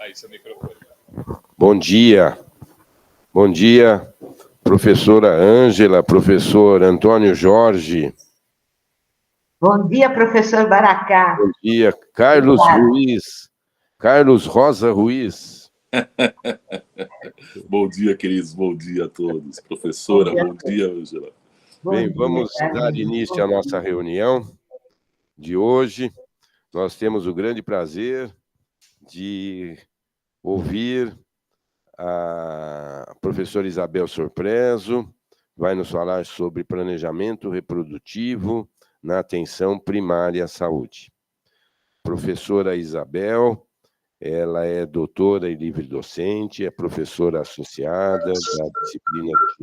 Aí, seu microfone. Bom dia. Bom dia, professora Ângela, professor Antônio Jorge. Bom dia, professor Baracá. Bom dia, Carlos Ruiz. Carlos Rosa Ruiz. Bom dia, queridos. Bom dia a todos. Professora, bom dia, Ângela. Bem, vamos dar início à nossa reunião de hoje. Nós temos o grande prazer de ouvir a professora Isabel Sorpreso, vai nos falar sobre planejamento reprodutivo na atenção primária à saúde. Professora Isabel, ela é doutora e livre-docente, é professora associada da disciplina de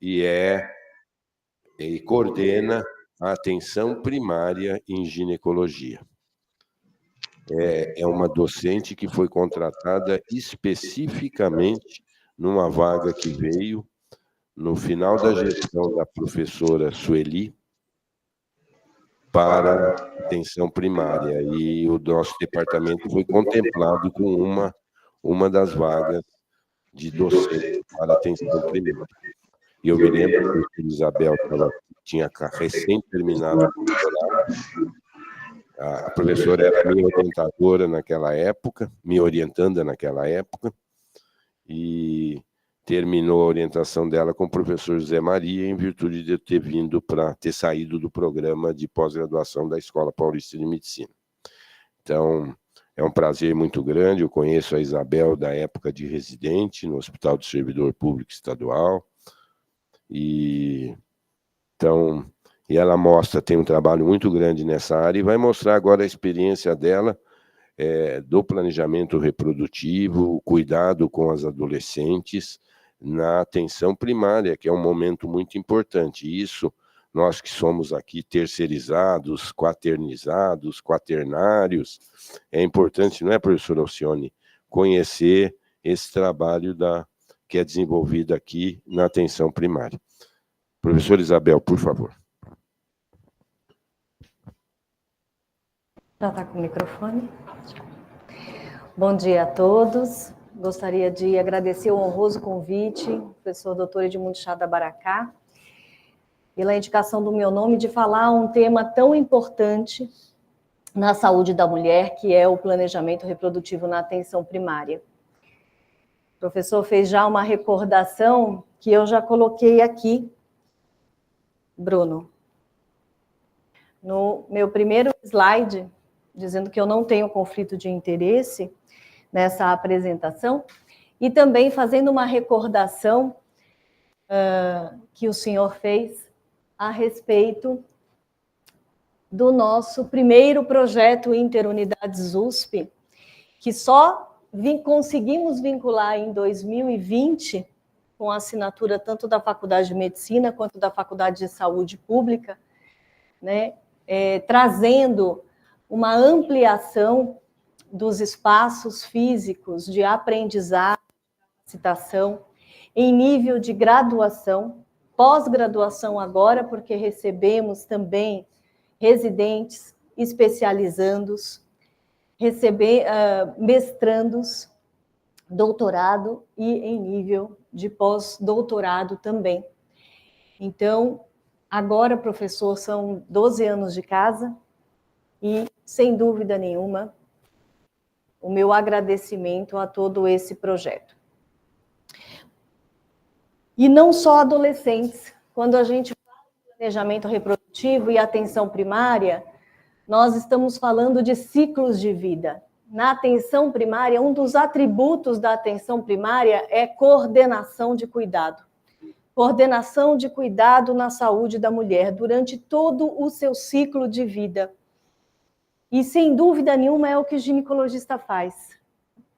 ginecologia e coordena a atenção primária em ginecologia. É uma docente que foi contratada especificamente numa vaga que veio no final da gestão da professora Sueli para atenção primária. E o nosso departamento foi contemplado com uma das vagas de docente para atenção primária. E eu me lembro que a Isabel tinha recém terminado o doutorado. A professora era minha orientadora naquela época, me orientando naquela época, e terminou a orientação dela com o professor José Maria, em virtude de eu ter saído do programa de pós-graduação da Escola Paulista de Medicina. Então, é um prazer muito grande, eu conheço a Isabel da época de residente no Hospital do Servidor Público Estadual, e ela tem um trabalho muito grande nessa área e vai mostrar agora a experiência dela do planejamento reprodutivo, o cuidado com as adolescentes na atenção primária, que é um momento muito importante. E isso, nós que somos aqui terceirizados, quaternários, é importante, não é, professora Alcione, conhecer esse trabalho que é desenvolvido aqui na atenção primária. Professora Isabel, por favor. Já está com o microfone? Bom dia a todos. Gostaria de agradecer o honroso convite, professor Dr. Edmundo Chada Baracá, pela indicação do meu nome de falar um tema tão importante na saúde da mulher, que é o planejamento reprodutivo na atenção primária. O professor fez já uma recordação que eu já coloquei aqui, Bruno, no meu primeiro slide, dizendo que eu não tenho conflito de interesse nessa apresentação, e também fazendo uma recordação que o senhor fez a respeito do nosso primeiro projeto Interunidades USP, que só conseguimos vincular em 2020, com a assinatura tanto da Faculdade de Medicina quanto da Faculdade de Saúde Pública, né, trazendo uma ampliação dos espaços físicos de aprendizagem, capacitação, em nível de graduação, pós-graduação agora, porque recebemos também residentes, especializandos, mestrandos, doutorado e em nível de pós-doutorado também. Então, agora, professor, são 12 anos de casa e, sem dúvida nenhuma, o meu agradecimento a todo esse projeto. E não só adolescentes. Quando a gente fala de planejamento reprodutivo e atenção primária, nós estamos falando de ciclos de vida. Na atenção primária, um dos atributos da atenção primária é coordenação de cuidado. Coordenação de cuidado na saúde da mulher durante todo o seu ciclo de vida. E, sem dúvida nenhuma, é o que o ginecologista faz.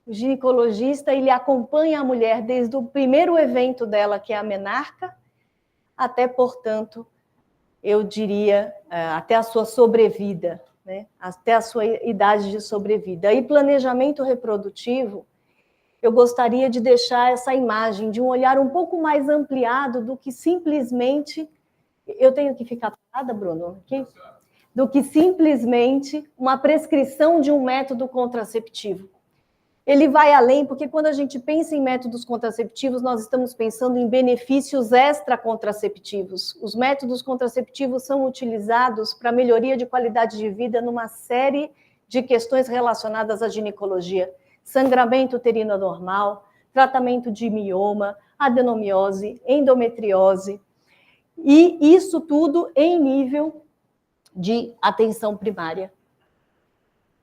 O ginecologista, ele acompanha a mulher desde o primeiro evento dela, que é a menarca, até, portanto, eu diria, até a sua sobrevida, né? Até a sua idade de sobrevida. E planejamento reprodutivo, eu gostaria de deixar essa imagem de um olhar um pouco mais ampliado do que simplesmente... Eu tenho que ficar parada, Bruno? Aqui? do que simplesmente uma prescrição de um método contraceptivo. Ele vai além, porque quando a gente pensa em métodos contraceptivos, nós estamos pensando em benefícios extracontraceptivos. Os métodos contraceptivos são utilizados para melhoria de qualidade de vida numa série de questões relacionadas à ginecologia. Sangramento uterino anormal, tratamento de mioma, adenomiose, endometriose, e isso tudo em nível de atenção primária.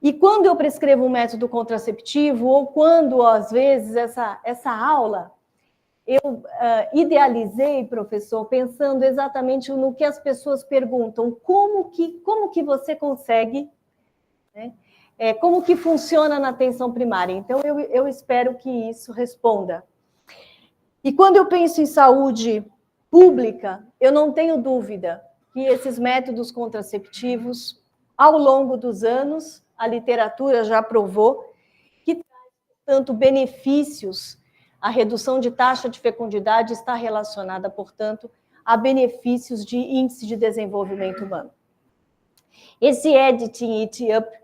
E quando eu prescrevo um método contraceptivo, ou quando, às vezes, essa aula, eu idealizei, professor, pensando exatamente no que as pessoas perguntam, como que você consegue, né? Como que funciona na atenção primária? Então, eu espero que isso responda. E quando eu penso em saúde pública, eu não tenho dúvida que esses métodos contraceptivos, ao longo dos anos, a literatura já provou que traz tanto benefícios, a redução de taxa de fecundidade está relacionada, portanto, a benefícios de índice de desenvolvimento humano. Esse Editing It Up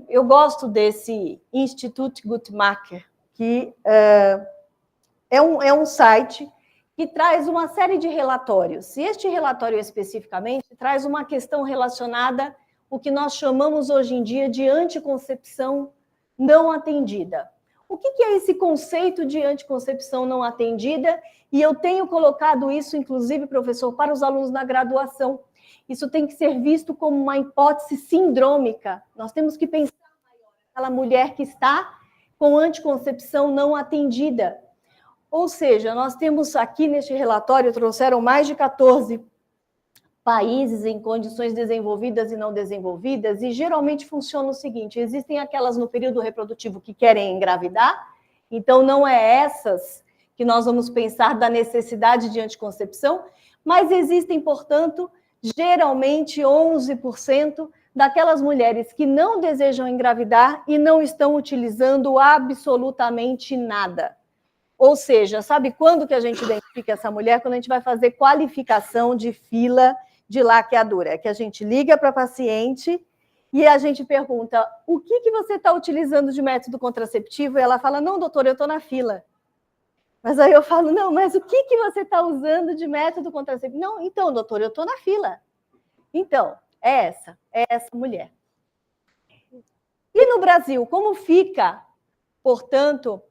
eu gosto desse Institut Guttmacher, que é um site que traz uma série de relatórios. E este relatório especificamente traz uma questão relacionada o que nós chamamos hoje em dia de anticoncepção não atendida. O que é esse conceito de anticoncepção não atendida? E eu tenho colocado isso, inclusive, professor, para os alunos na graduação. Isso tem que ser visto como uma hipótese sindrômica. Nós temos que pensar naquela mulher que está com anticoncepção não atendida. Ou seja, nós temos aqui neste relatório, trouxeram mais de 14 países em condições desenvolvidas e não desenvolvidas, e geralmente funciona o seguinte: existem aquelas no período reprodutivo que querem engravidar, então não é essas que nós vamos pensar da necessidade de anticoncepção, mas existem, portanto, geralmente 11% daquelas mulheres que não desejam engravidar e não estão utilizando absolutamente nada. Ou seja, sabe quando que a gente identifica essa mulher? Quando a gente vai fazer qualificação de fila de laqueadura, é que a gente liga para a paciente e a gente pergunta: o que você está utilizando de método contraceptivo? E ela fala: não, doutora, eu estou na fila. Mas aí eu falo: não, mas o que você está usando de método contraceptivo? Não, então, doutora, eu estou na fila. Então, é essa mulher. E no Brasil, como fica, portanto,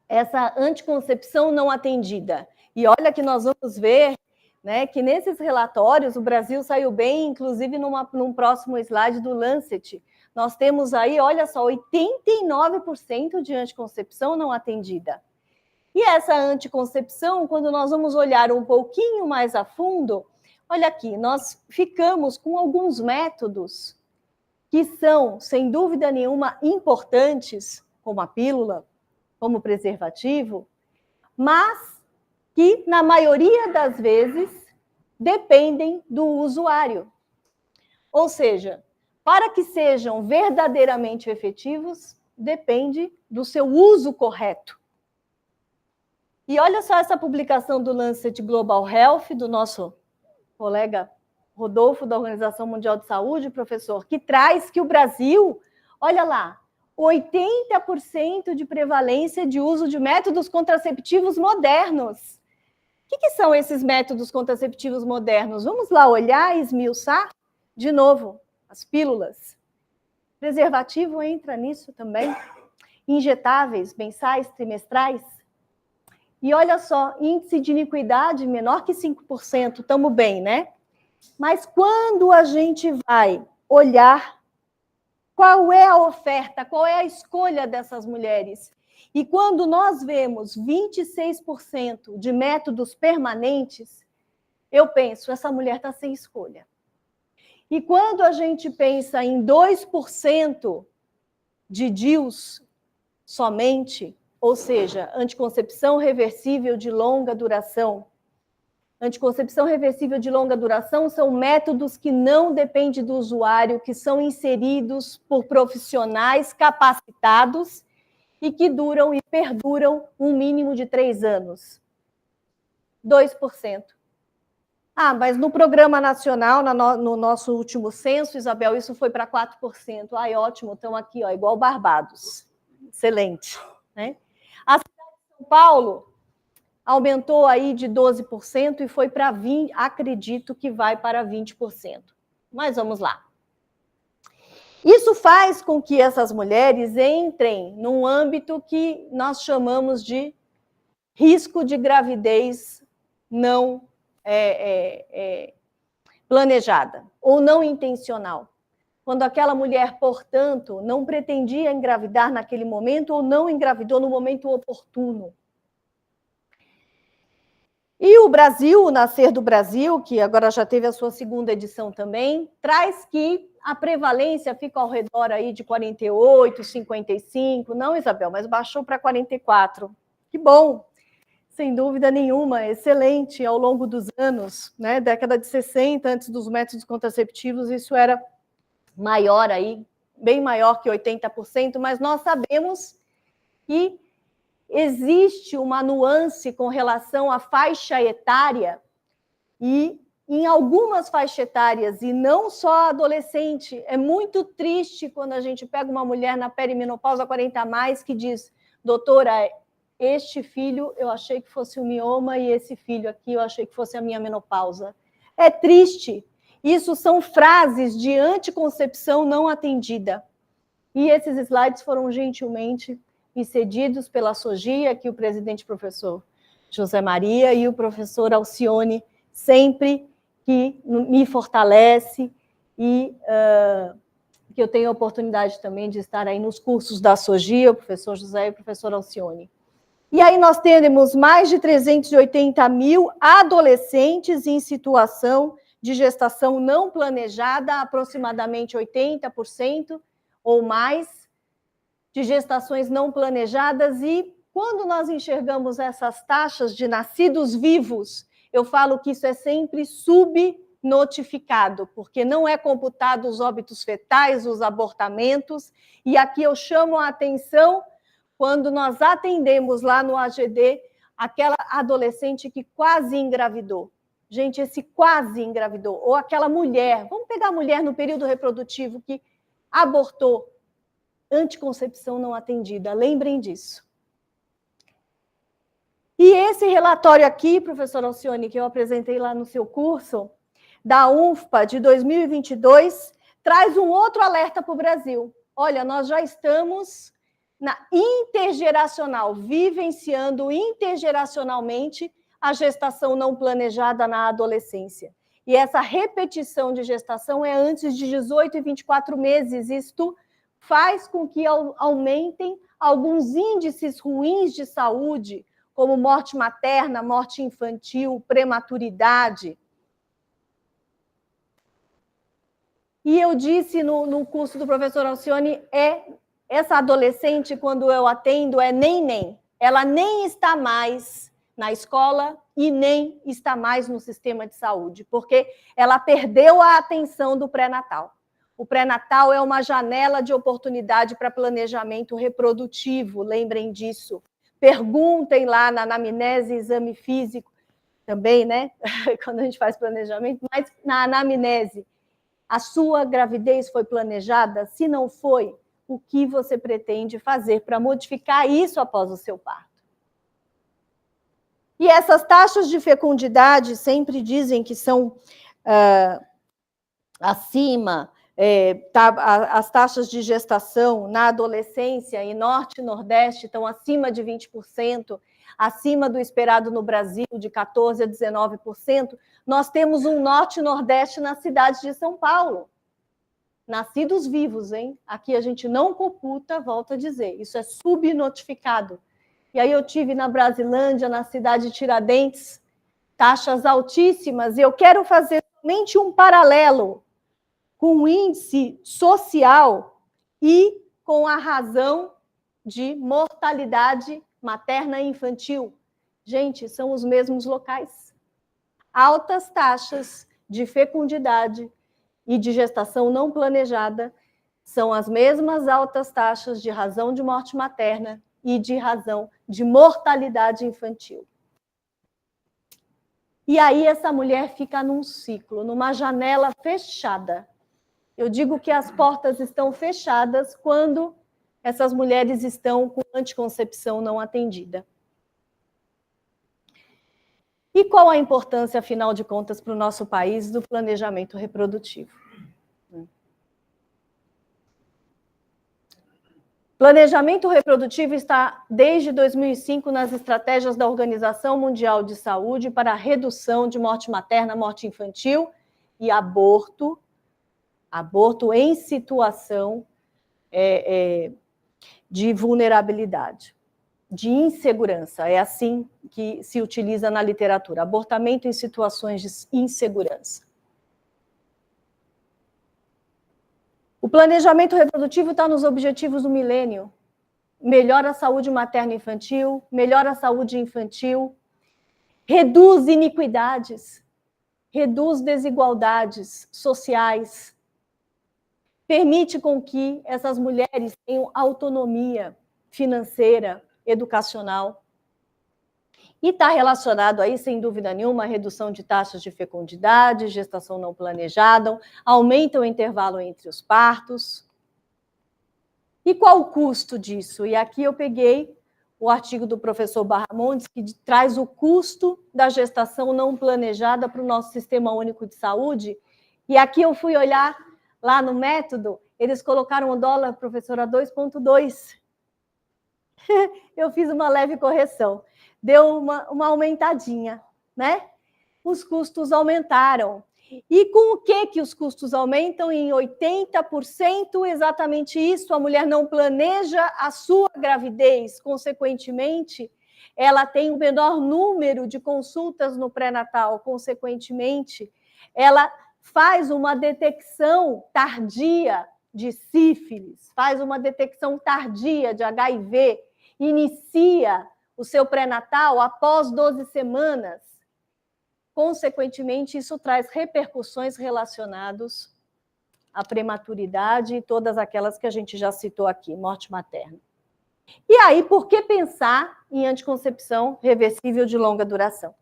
essa anticoncepção não atendida? E olha que nós vamos ver, né, que nesses relatórios o Brasil saiu bem, inclusive num próximo slide do Lancet. Nós temos aí, olha só, 89% de anticoncepção não atendida. E essa anticoncepção, quando nós vamos olhar um pouquinho mais a fundo, olha aqui, nós ficamos com alguns métodos que são, sem dúvida nenhuma, importantes, como a pílula, como o preservativo, mas que, na maioria das vezes, dependem do usuário. Ou seja, para que sejam verdadeiramente efetivos, depende do seu uso correto. E olha só essa publicação do Lancet Global Health, do nosso colega Rodolfo, da Organização Mundial de Saúde, professor, que traz que o Brasil, olha lá, 80% de prevalência de uso de métodos contraceptivos modernos. O que são esses métodos contraceptivos modernos? Vamos lá olhar e esmiuçar de novo as pílulas. Preservativo entra nisso também. Injetáveis, mensais, trimestrais. E olha só, índice de iniquidade menor que 5%, estamos bem, né? Mas quando a gente vai olhar qual é a oferta, qual é a escolha dessas mulheres, e quando nós vemos 26% de métodos permanentes, eu penso, essa mulher está sem escolha. E quando a gente pensa em 2% de DIUs somente, ou seja, anticoncepção reversível de longa duração. Anticoncepção reversível de longa duração são métodos que não dependem do usuário, que são inseridos por profissionais capacitados e que duram e perduram um mínimo de 3 anos. 2%. Mas no Programa Nacional, no nosso último censo, Isabel, isso foi para 4%. Ai, ótimo, estão aqui, ó, igual Barbados. Excelente. Né? A cidade de São Paulo aumentou aí de 12% e foi para 20%, acredito que vai para 20%. Mas vamos lá. Isso faz com que essas mulheres entrem num âmbito que nós chamamos de risco de gravidez não planejada ou não intencional. Quando aquela mulher, portanto, não pretendia engravidar naquele momento ou não engravidou no momento oportuno. E o Brasil, o Nascer do Brasil, que agora já teve a sua segunda edição também, traz que a prevalência fica ao redor aí de 48, 55, não, Isabel, mas baixou para 44. Que bom! Sem dúvida nenhuma, excelente ao longo dos anos, né? Década de 60, antes dos métodos contraceptivos, isso era maior aí, bem maior que 80%, mas nós sabemos que existe uma nuance com relação à faixa etária e em algumas faixas etárias, e não só adolescente, é muito triste quando a gente pega uma mulher na perimenopausa 40 a mais que diz, doutora, este filho eu achei que fosse um mioma e esse filho aqui eu achei que fosse a minha menopausa. É triste. Isso são frases de anticoncepção não atendida. E esses slides foram gentilmente cedidos pela SOGIA, aqui o presidente professor José Maria e o professor Alcione, sempre que me fortalece e que eu tenho a oportunidade também de estar aí nos cursos da SOGIA, o professor José e o professor Alcione. E aí nós temos mais de 380 mil adolescentes em situação de gestação não planejada, aproximadamente 80% ou mais de gestações não planejadas. E quando nós enxergamos essas taxas de nascidos vivos, eu falo que isso é sempre subnotificado, porque não é computado os óbitos fetais, os abortamentos, e aqui eu chamo a atenção quando nós atendemos lá no AGD aquela adolescente que quase engravidou. Gente, esse quase engravidou, ou aquela mulher, vamos pegar a mulher no período reprodutivo que abortou, anticoncepção não atendida, lembrem disso. E esse relatório aqui, professor Alcione, que eu apresentei lá no seu curso, da UNFPA de 2022, traz um outro alerta para o Brasil. Olha, nós já estamos na intergeracional, vivenciando intergeracionalmente a gestação não planejada na adolescência. E essa repetição de gestação é antes de 18 e 24 meses. Isto faz com que aumentem alguns índices ruins de saúde, como morte materna, morte infantil, prematuridade. E eu disse no curso do professor Alcione, essa adolescente, quando eu atendo, é nem. Ela nem está mais na escola e nem está mais no sistema de saúde, porque ela perdeu a atenção do pré-natal. O pré-natal é uma janela de oportunidade para planejamento reprodutivo, lembrem disso. Perguntem lá na anamnese, exame físico, também, né? Quando a gente faz planejamento, mas na anamnese, a sua gravidez foi planejada? Se não foi, o que você pretende fazer para modificar isso após o seu parto? E essas taxas de fecundidade sempre dizem que são acima, as taxas de gestação na adolescência e norte e nordeste estão acima de 20%, acima do esperado no Brasil, de 14% a 19%. Nós temos um norte e nordeste na cidade de São Paulo. Nascidos vivos, hein? Aqui a gente não computa, volto a dizer, isso é subnotificado. E aí eu tive na Brasilândia, na cidade de Tiradentes, taxas altíssimas, e eu quero fazer somente um paralelo com o índice social e com a razão de mortalidade materna e infantil. Gente, são os mesmos locais. Altas taxas de fecundidade e de gestação não planejada são as mesmas altas taxas de razão de morte materna e de razão de mortalidade infantil. E aí essa mulher fica num ciclo, numa janela fechada. Eu digo que as portas estão fechadas quando essas mulheres estão com anticoncepção não atendida. E qual a importância, afinal de contas, para o nosso país do planejamento reprodutivo? Planejamento reprodutivo está, desde 2005, nas estratégias da Organização Mundial de Saúde para a redução de morte materna, morte infantil e aborto em situação de vulnerabilidade, de insegurança. É assim que se utiliza na literatura, abortamento em situações de insegurança. O planejamento reprodutivo está nos objetivos do milênio. Melhora a saúde materno-infantil, melhora a saúde infantil, reduz iniquidades, reduz desigualdades sociais, permite com que essas mulheres tenham autonomia financeira, educacional. E está relacionado aí, sem dúvida nenhuma, a redução de taxas de fecundidade, gestação não planejada, aumenta o intervalo entre os partos. E qual o custo disso? E aqui eu peguei o artigo do professor Barramontes, que traz o custo da gestação não planejada para o nosso Sistema Único de Saúde. E aqui eu fui olhar lá no método, eles colocaram o dólar, professor, a 2,2. Eu fiz uma leve correção. Deu uma aumentadinha, né? Os custos aumentaram. E com o que os custos aumentam? Em 80%, exatamente isso. A mulher não planeja a sua gravidez, consequentemente, ela tem um menor número de consultas no pré-natal, consequentemente, ela faz uma detecção tardia de sífilis, faz uma detecção tardia de HIV, inicia o seu pré-natal após 12 semanas. Consequentemente, isso traz repercussões relacionadas à prematuridade e todas aquelas que a gente já citou aqui, morte materna. E aí, por que pensar em anticoncepção reversível de longa duração?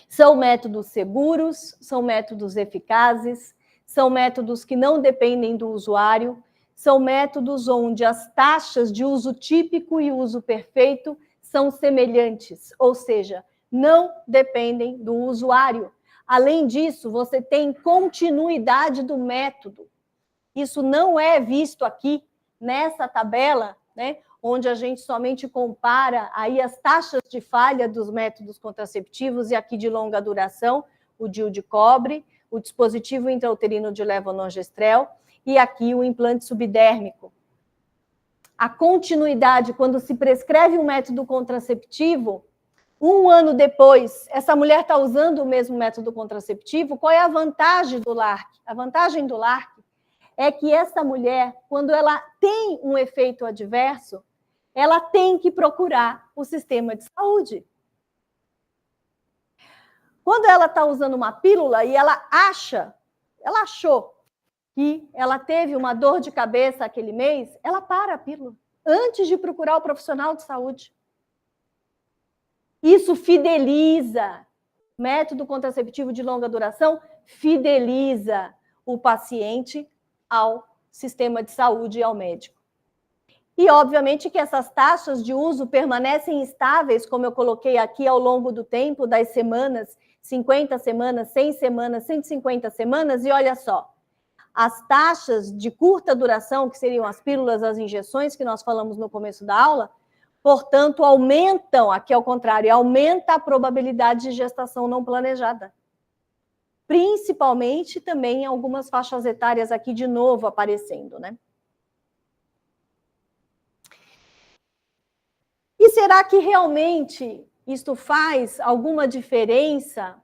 São métodos seguros, são métodos eficazes, são métodos que não dependem do usuário, são métodos onde as taxas de uso típico e uso perfeito são semelhantes, ou seja, não dependem do usuário. Além disso, você tem continuidade do método. Isso não é visto aqui nessa tabela, né, onde a gente somente compara aí as taxas de falha dos métodos contraceptivos e aqui de longa duração, o DIU de cobre, o dispositivo intrauterino de levonorgestrel e aqui o implante subdérmico. A continuidade, quando se prescreve um método contraceptivo, 1 ano depois, essa mulher está usando o mesmo método contraceptivo, qual é a vantagem do LARC? A vantagem do LARC é que essa mulher, quando ela tem um efeito adverso, ela tem que procurar o sistema de saúde. Quando ela está usando uma pílula e ela achou que ela teve uma dor de cabeça aquele mês, ela para a pílula antes de procurar o profissional de saúde. Isso fideliza. Método contraceptivo de longa duração fideliza o paciente ao sistema de saúde e ao médico. E, obviamente, que essas taxas de uso permanecem estáveis, como eu coloquei aqui, ao longo do tempo, das semanas, 50 semanas, 100 semanas, 150 semanas, e olha só, as taxas de curta duração, que seriam as pílulas, as injeções, que nós falamos no começo da aula, portanto, aumentam, aqui ao contrário, aumenta a probabilidade de gestação não planejada. Principalmente também em algumas faixas etárias aqui de novo aparecendo, né? E será que realmente isto faz alguma diferença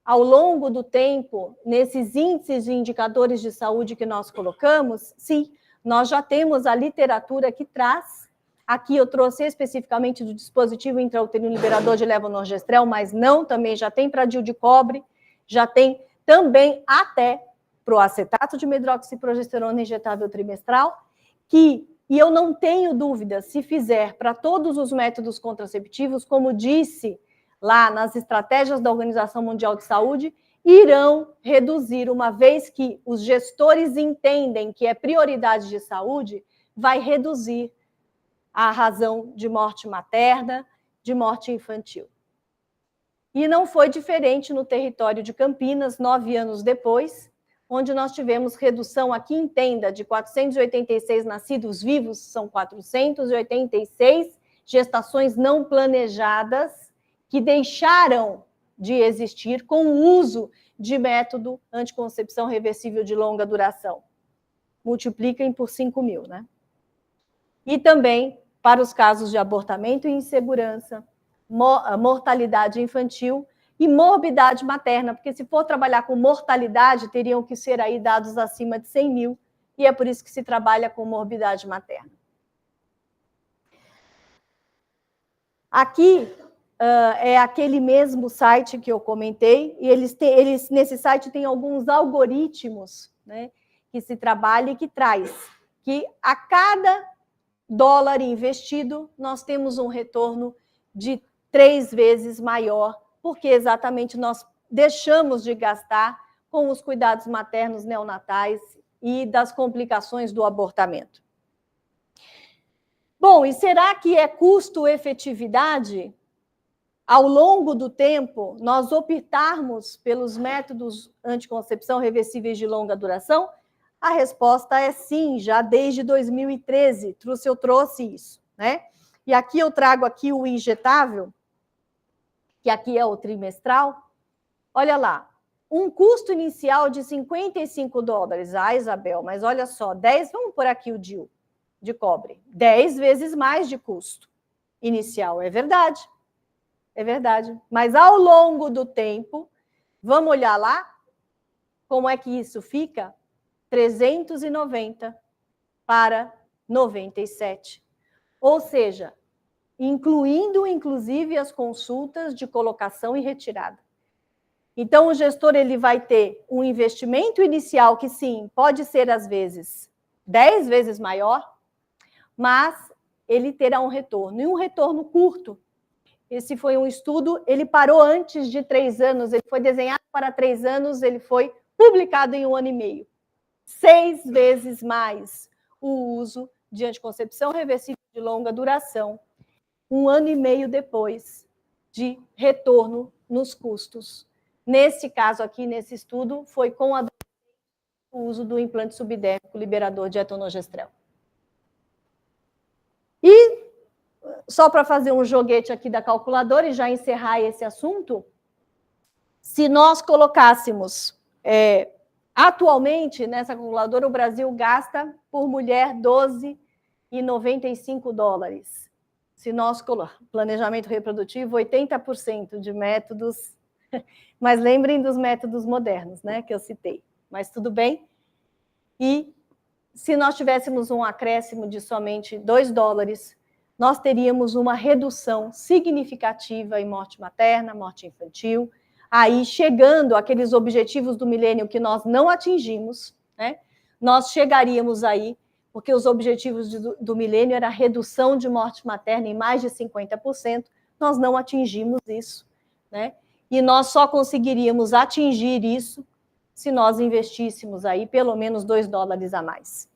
ao longo do tempo nesses índices e indicadores de saúde que nós colocamos? Sim, nós já temos a literatura que traz. Aqui eu trouxe especificamente do dispositivo intrauterino liberador de levonorgestrel, mas não, também já tem para DIU de cobre, já tem também até para o acetato de medroxiprogesterona injetável trimestral, e eu não tenho dúvida, se fizer para todos os métodos contraceptivos, como disse lá nas estratégias da Organização Mundial de Saúde, irão reduzir, uma vez que os gestores entendem que é prioridade de saúde, vai reduzir a razão de morte materna, de morte infantil. E não foi diferente no território de Campinas, 9 anos depois, onde nós tivemos redução, aqui em Tenda, de 486 nascidos vivos, são 486 gestações não planejadas que deixaram de existir com o uso de método anticoncepção reversível de longa duração. Multipliquem por 5.000, né? E também para os casos de abortamento e insegurança, mortalidade infantil e morbidade materna, porque se for trabalhar com mortalidade, teriam que ser aí dados acima de 100.000, e é por isso que se trabalha com morbidade materna. Aqui é aquele mesmo site que eu comentei, e eles nesse site tem alguns algoritmos, né, que se trabalha e que traz que a cada dólar investido, nós temos um retorno de 3 vezes maior, porque exatamente nós deixamos de gastar com os cuidados maternos neonatais e das complicações do abortamento. Bom, e será que é custo-efetividade? Ao longo do tempo, nós optarmos pelos métodos anticoncepção reversíveis de longa duração? A resposta é sim, já desde 2013, eu trouxe isso, né? E aqui eu trago aqui o injetável, que aqui é o trimestral. Olha lá, um custo inicial de $55. Ah, Isabel, mas olha só, 10, vamos por aqui o DIU de cobre, 10 vezes mais de custo inicial, é verdade. É verdade. Mas ao longo do tempo, vamos olhar lá como é que isso fica? 390 para 97. Ou seja, incluindo inclusive as consultas de colocação e retirada. Então o gestor ele vai ter um investimento inicial que sim, pode ser às vezes 10 vezes maior, mas ele terá um retorno, e um retorno curto. Esse foi um estudo, ele parou antes de 3 anos, ele foi desenhado para 3 anos, ele foi publicado em 1 ano e meio. 6 vezes mais o uso de anticoncepção reversível de longa duração, 1 ano e meio depois de retorno nos custos. Nesse caso aqui, nesse estudo, foi com o uso do implante subdérmico liberador de etonogestrel. E só para fazer um joguete aqui da calculadora e já encerrar esse assunto, se nós colocássemos, atualmente, nessa calculadora, o Brasil gasta por mulher $12,95. Se nós planejamento reprodutivo, 80% de métodos, mas lembrem dos métodos modernos, né, que eu citei, mas tudo bem. E se nós tivéssemos um acréscimo de somente $2, nós teríamos uma redução significativa em morte materna, morte infantil, aí chegando àqueles objetivos do milênio que nós não atingimos, né? Nós chegaríamos aí, porque os objetivos do milênio era a redução de morte materna em mais de 50%, nós não atingimos isso, né? E nós só conseguiríamos atingir isso se nós investíssemos aí pelo menos $2 a mais.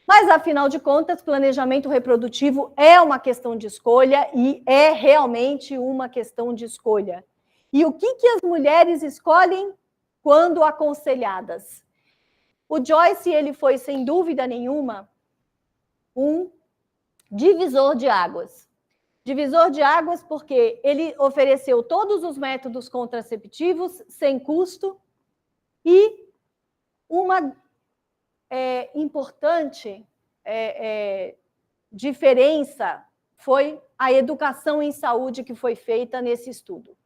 Mas, afinal de contas, planejamento reprodutivo é uma questão de escolha e é realmente uma questão de escolha. E o que as mulheres escolhem quando aconselhadas? O Joyce, ele foi, sem dúvida nenhuma, um divisor de águas. Divisor de águas porque ele ofereceu todos os métodos contraceptivos sem custo e uma importante diferença foi a educação em saúde que foi feita nesse estudo.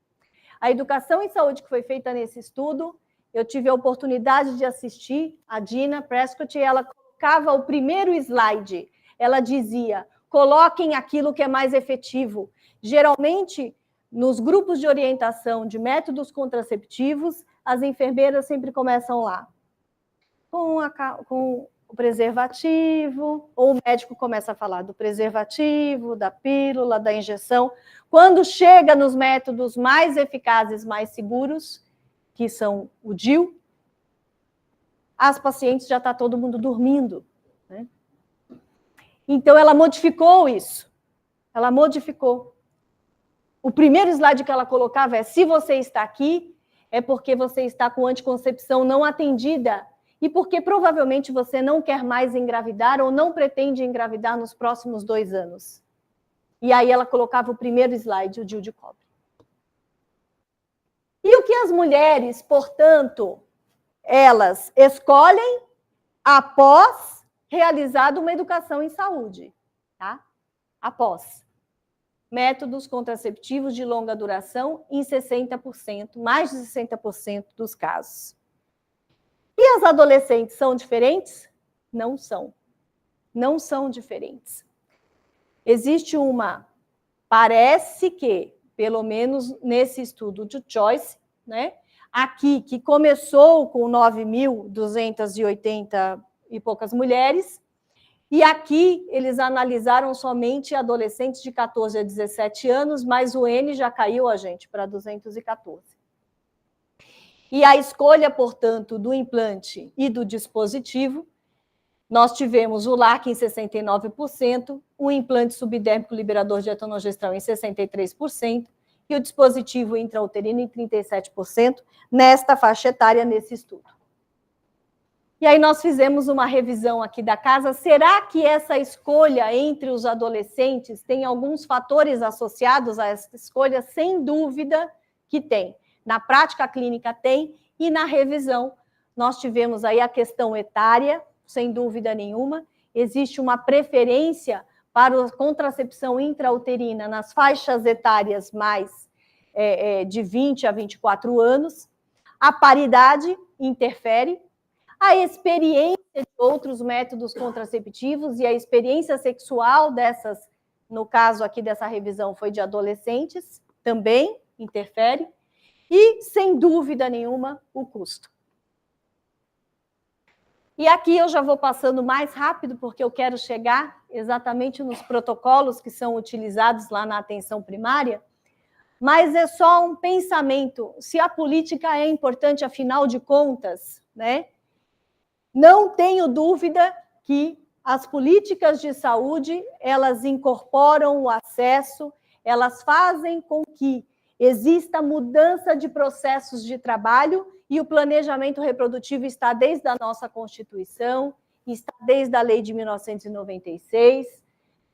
A educação em saúde que foi feita nesse estudo, eu tive a oportunidade de assistir a Gina Prescott e ela colocava o primeiro slide. Ela dizia, coloquem aquilo que é mais efetivo. Geralmente, nos grupos de orientação de métodos contraceptivos, as enfermeiras sempre começam lá. o preservativo, ou o médico começa a falar do preservativo, da pílula, da injeção. Quando chega nos métodos mais eficazes, mais seguros, que são o DIU, as pacientes já está todo mundo dormindo, né? Então, ela modificou isso. Ela modificou. O primeiro slide que ela colocava é: se você está aqui, é porque você está com anticoncepção não atendida e porque provavelmente você não quer mais engravidar ou não pretende engravidar nos próximos 2 anos. E aí ela colocava o primeiro slide, o DIU de cobre. E o que as mulheres, portanto, elas escolhem após realizada uma educação em saúde, tá? Após. Métodos contraceptivos de longa duração em 60%, mais de 60% dos casos. E as adolescentes são diferentes? Não são. Não são diferentes. Existe parece que, pelo menos nesse estudo de Choice, né, aqui, que começou com 9.280 e poucas mulheres, e aqui eles analisaram somente adolescentes de 14 a 17 anos, mas o N já caiu, gente, para 214. E a escolha, portanto, do implante e do dispositivo, nós tivemos o LAC em 69%, o implante subdérmico liberador de etanogestral em 63%, e o dispositivo intrauterino em 37%, nesta faixa etária, nesse estudo. E aí nós fizemos uma revisão aqui da casa. Será que essa escolha entre os adolescentes tem alguns fatores associados a essa escolha? Sem dúvida que tem. Na prática clínica tem, e na revisão nós tivemos aí a questão etária, sem dúvida nenhuma. Existe uma preferência para a contracepção intrauterina nas faixas etárias mais de 20 a 24 anos. A paridade interfere, a experiência de outros métodos contraceptivos e a experiência sexual dessas, no caso aqui dessa revisão foi de adolescentes, também interfere, e, sem dúvida nenhuma, o custo. E aqui eu já vou passando mais rápido, porque eu quero chegar exatamente nos protocolos que são utilizados lá na atenção primária, mas é só um pensamento. Se a política é importante, afinal de contas, né? Não tenho dúvida que as políticas de saúde, elas incorporam o acesso, elas fazem com que exista mudança de processos de trabalho, e o planejamento reprodutivo está desde a nossa Constituição, está desde a Lei de 1996,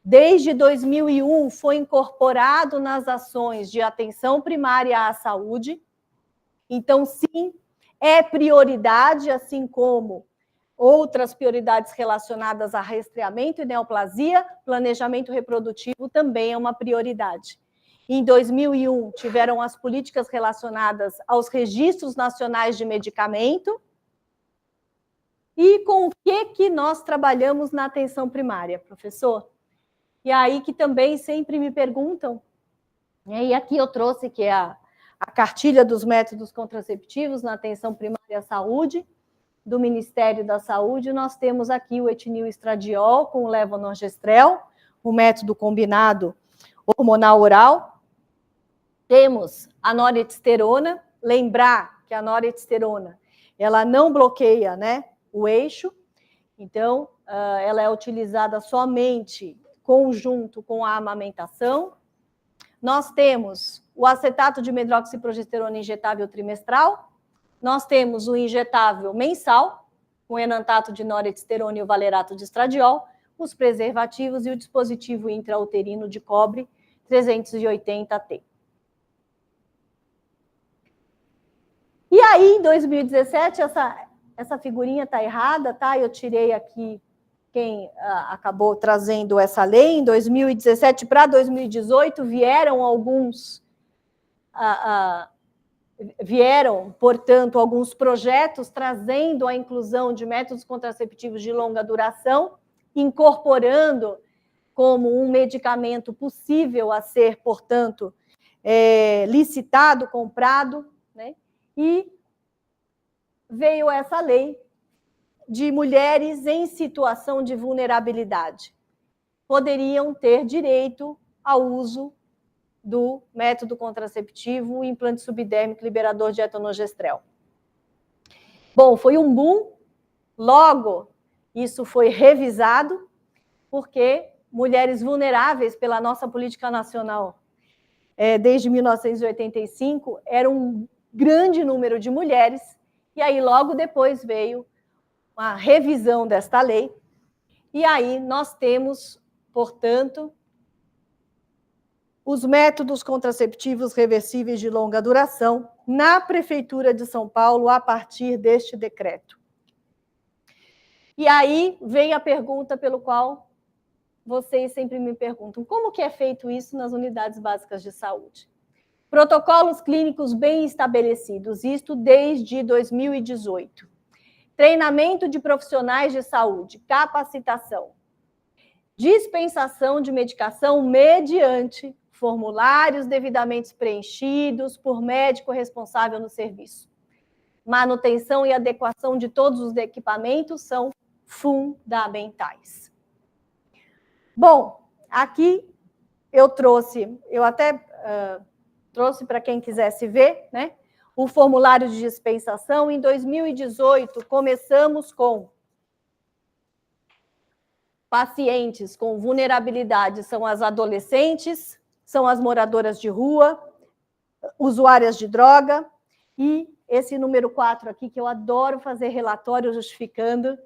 desde 2001 foi incorporado nas ações de atenção primária à saúde. Então, sim, é prioridade, assim como outras prioridades relacionadas a rastreamento e neoplasia, planejamento reprodutivo também é uma prioridade. Em 2001, tiveram as políticas relacionadas aos registros nacionais de medicamento. E com o que nós trabalhamos na atenção primária, professor? E aí que também sempre me perguntam, e aqui eu trouxe que é a cartilha dos métodos contraceptivos na atenção primária à saúde, do Ministério da Saúde. Nós temos aqui o etinil-estradiol com o levonorgestrel, o método combinado hormonal oral. Temos a norethisterona, lembrar que a norethisterona, ela não bloqueia, né, o eixo, então ela é utilizada somente conjunto com a amamentação. Nós temos o acetato de medroxiprogesterona injetável trimestral, nós temos o injetável mensal, o enantato de norethisterona e o valerato de estradiol, os preservativos e o dispositivo intrauterino de cobre 380T. E aí, em 2017, essa figurinha está errada, tá? Eu tirei aqui quem acabou trazendo essa lei. Em 2017 para 2018, vieram, portanto, alguns projetos trazendo a inclusão de métodos contraceptivos de longa duração, incorporando como um medicamento possível a ser, portanto, licitado, comprado, né? E veio essa lei de mulheres em situação de vulnerabilidade poderiam ter direito ao uso do método contraceptivo, o implante subdérmico liberador de etonogestrel. Bom, foi um boom, logo isso foi revisado, porque mulheres vulneráveis pela nossa política nacional desde 1985 era um grande número de mulheres, e aí logo depois veio uma revisão desta lei, e aí nós temos, portanto, os métodos contraceptivos reversíveis de longa duração na Prefeitura de São Paulo a partir deste decreto. E aí vem a pergunta pelo qual vocês sempre me perguntam: como que é feito isso nas unidades básicas de saúde? Protocolos clínicos bem estabelecidos, isto desde 2018. Treinamento de profissionais de saúde, capacitação. Dispensação de medicação mediante formulários devidamente preenchidos por médico responsável no serviço. Manutenção e adequação de todos os equipamentos são fundamentais. Bom, aqui eu até trouxe para quem quisesse ver, né, o formulário de dispensação. Em 2018, começamos com pacientes com vulnerabilidade, são as adolescentes, são as moradoras de rua, usuárias de droga, e esse número 4 aqui, que eu adoro fazer relatório justificando,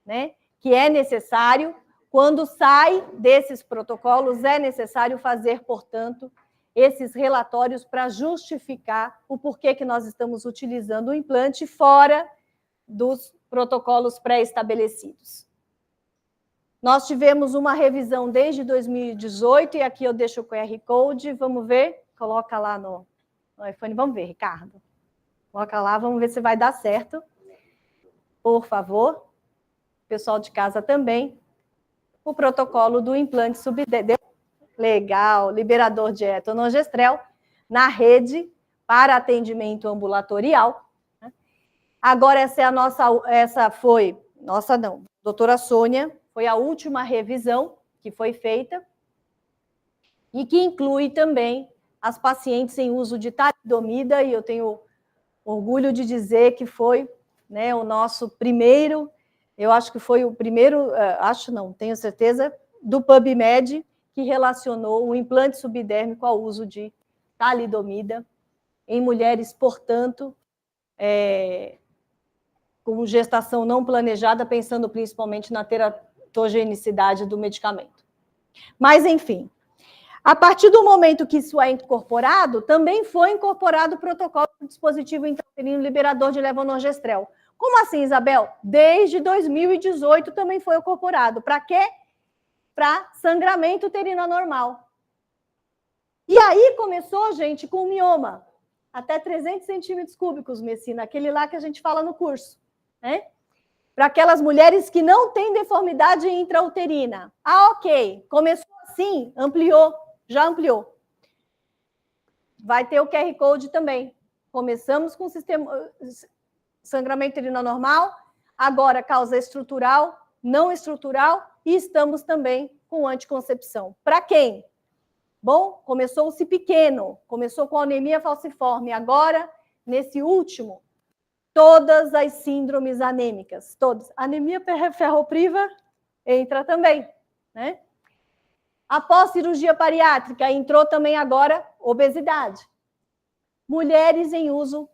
né, que é necessário, quando sai desses protocolos, é necessário fazer, portanto, esses relatórios para justificar o porquê que nós estamos utilizando o implante fora dos protocolos pré-estabelecidos. Nós tivemos uma revisão desde 2018, e aqui eu deixo o QR Code, vamos ver, coloca lá no iPhone, vamos ver, Ricardo. Coloca lá, vamos ver se vai dar certo. Por favor, pessoal de casa também. O protocolo do implante subdérmico, legal, liberador de etonogestrel, na rede para atendimento ambulatorial. Agora, doutora Sônia, foi a última revisão que foi feita e que inclui também as pacientes em uso de talidomida, e eu tenho orgulho de dizer que foi, né, o nosso primeiro, eu acho que foi o primeiro, tenho certeza, do PubMed, que relacionou o implante subdérmico ao uso de talidomida em mulheres, portanto, com gestação não planejada, pensando principalmente na teratogenicidade do medicamento. Mas, enfim, a partir do momento que isso é incorporado, também foi incorporado o protocolo do dispositivo intrauterino liberador de levonorgestrel. Como assim, Isabel? Desde 2018 também foi incorporado. Para quê? Para sangramento uterino anormal. E aí começou, gente, com mioma. Até 300 centímetros cúbicos, Messina, aquele lá que a gente fala no curso, né? Para aquelas mulheres que não têm deformidade intrauterina. Ah, ok. Começou assim, ampliou, já ampliou. Vai ter o QR Code também. Começamos com sangramento uterino anormal, agora causa estrutural, não estrutural, e estamos também com anticoncepção. Para quem? Bom, começou-se pequeno, começou com anemia falciforme, agora, nesse último, todas as síndromes anêmicas, todas. Anemia ferropriva entra também, né? Após cirurgia bariátrica, entrou também agora obesidade. Mulheres em uso,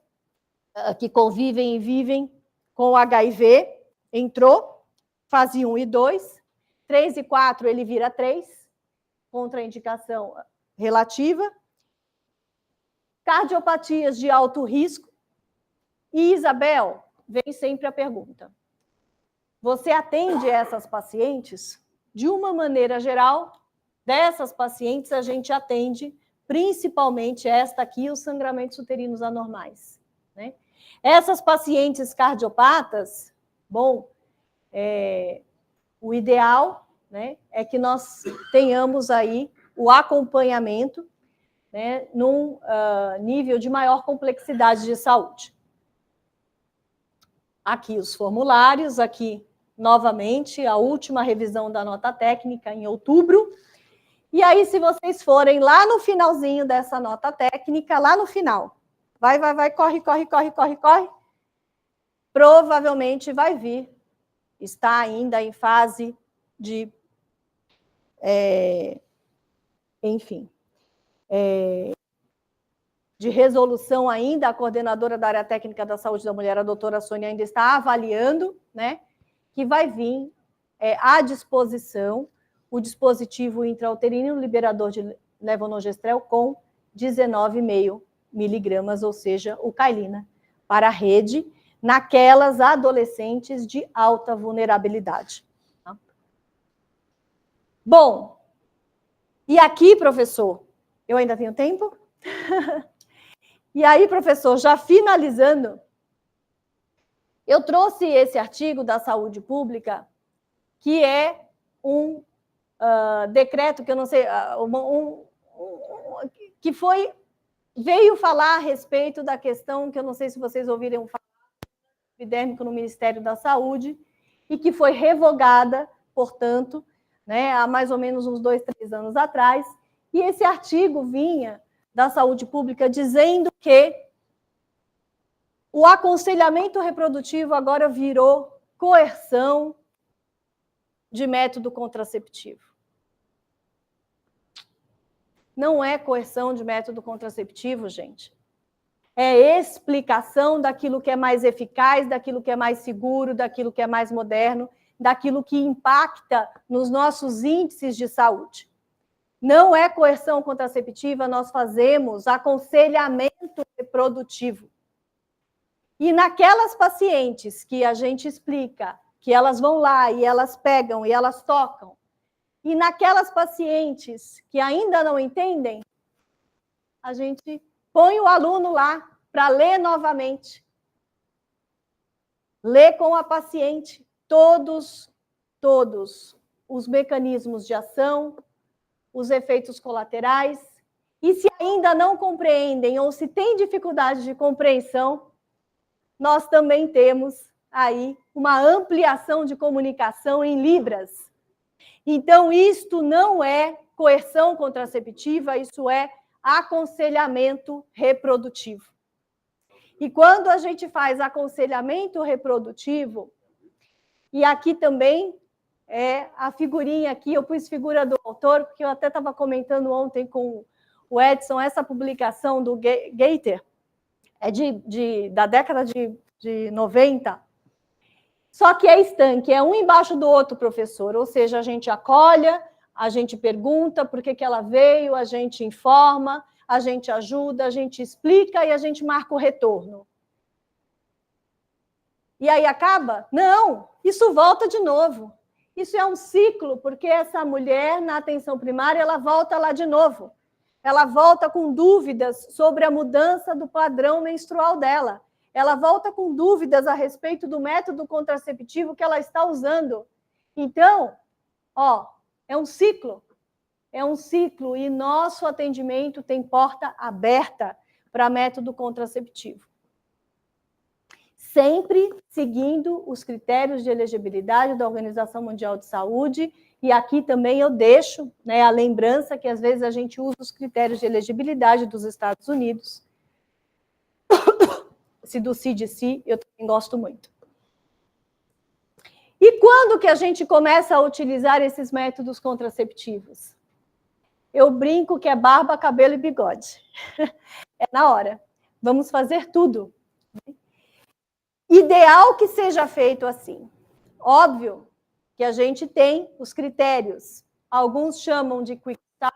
que convivem e vivem com HIV, entrou, fase 1 e 2, 3 e 4 ele vira 3, contraindicação relativa. Cardiopatias de alto risco. E, Isabel, vem sempre a pergunta: você atende essas pacientes? De uma maneira geral, dessas pacientes a gente atende principalmente esta aqui, os sangramentos uterinos anormais, né? Essas pacientes cardiopatas, bom, o ideal, né, é que nós tenhamos aí o acompanhamento, né, num nível de maior complexidade de saúde. aqui os formulários, aqui novamente a última revisão da nota técnica em outubro. E aí, se vocês forem lá no finalzinho dessa nota técnica, lá no final, vai, corre, provavelmente vai vir, está ainda em fase de, de resolução ainda, a coordenadora da área técnica da saúde da mulher, a doutora Sônia, ainda está avaliando, né, que vai vir à disposição o dispositivo intrauterino liberador de levonorgestrel com 19,5 miligramas, ou seja, o Cailina, para a rede, naquelas adolescentes de alta vulnerabilidade. Bom, e aqui, professor, eu ainda tenho tempo? E aí, professor, já finalizando, eu trouxe esse artigo da saúde pública, que é um decreto que eu não sei, que veio falar a respeito da questão que eu não sei se vocês ouviram falar, epidêmico no Ministério da Saúde, e que foi revogada, portanto, né, há mais ou menos uns 2, 3 anos atrás, e esse artigo vinha da saúde pública dizendo que o aconselhamento reprodutivo agora virou coerção de método contraceptivo. Não é coerção de método contraceptivo, gente. É explicação daquilo que é mais eficaz, daquilo que é mais seguro, daquilo que é mais moderno, daquilo que impacta nos nossos índices de saúde. Não é coerção contraceptiva, nós fazemos aconselhamento reprodutivo. E naquelas pacientes que a gente explica, que elas vão lá e elas pegam e elas tocam, e naquelas pacientes que ainda não entendem, a gente põe o aluno lá para ler novamente. Lê com a paciente todos os mecanismos de ação, os efeitos colaterais, e se ainda não compreendem ou se tem dificuldade de compreensão, nós também temos aí uma ampliação de comunicação em Libras. Então, isto não é coerção contraceptiva, isso é aconselhamento reprodutivo. E quando a gente faz aconselhamento reprodutivo, e aqui também é a figurinha aqui, eu pus figura do autor, porque eu até estava comentando ontem com o Edson, essa publicação do Gaiter, da década de 90, só que é estanque, é um embaixo do outro, professor, ou seja, a gente acolhe, a gente pergunta por que ela veio, a gente informa, a gente ajuda, a gente explica e a gente marca o retorno. E aí acaba? Não, isso volta de novo. Isso é um ciclo, porque essa mulher, na atenção primária, ela volta lá de novo. Ela volta com dúvidas sobre a mudança do padrão menstrual dela. Ela volta com dúvidas a respeito do método contraceptivo que ela está usando. Então, é um ciclo. É um ciclo e nosso atendimento tem porta aberta para método contraceptivo. Sempre seguindo os critérios de elegibilidade da Organização Mundial de Saúde, e aqui também eu deixo, né, a lembrança que às vezes a gente usa os critérios de elegibilidade dos Estados Unidos. Se do CDC, eu também gosto muito. E quando que a gente começa a utilizar esses métodos contraceptivos? Eu brinco que é barba, cabelo e bigode. É na hora. Vamos fazer tudo. Ideal que seja feito assim. Óbvio que a gente tem os critérios. Alguns chamam de Quick Start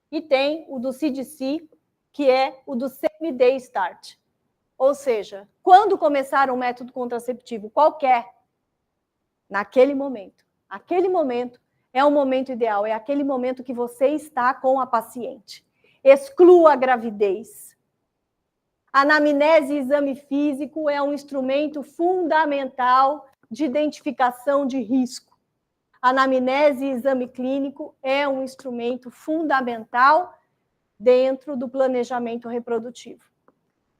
e tem o do CDC, que é o do Same-Day Start. Ou seja, quando começar um método contraceptivo qualquer, naquele momento. Aquele momento é o momento ideal, é aquele momento que você está com a paciente. Exclua a gravidez. Anamnese e exame físico é um instrumento fundamental de identificação de risco. Anamnese e exame clínico é um instrumento fundamental dentro do planejamento reprodutivo.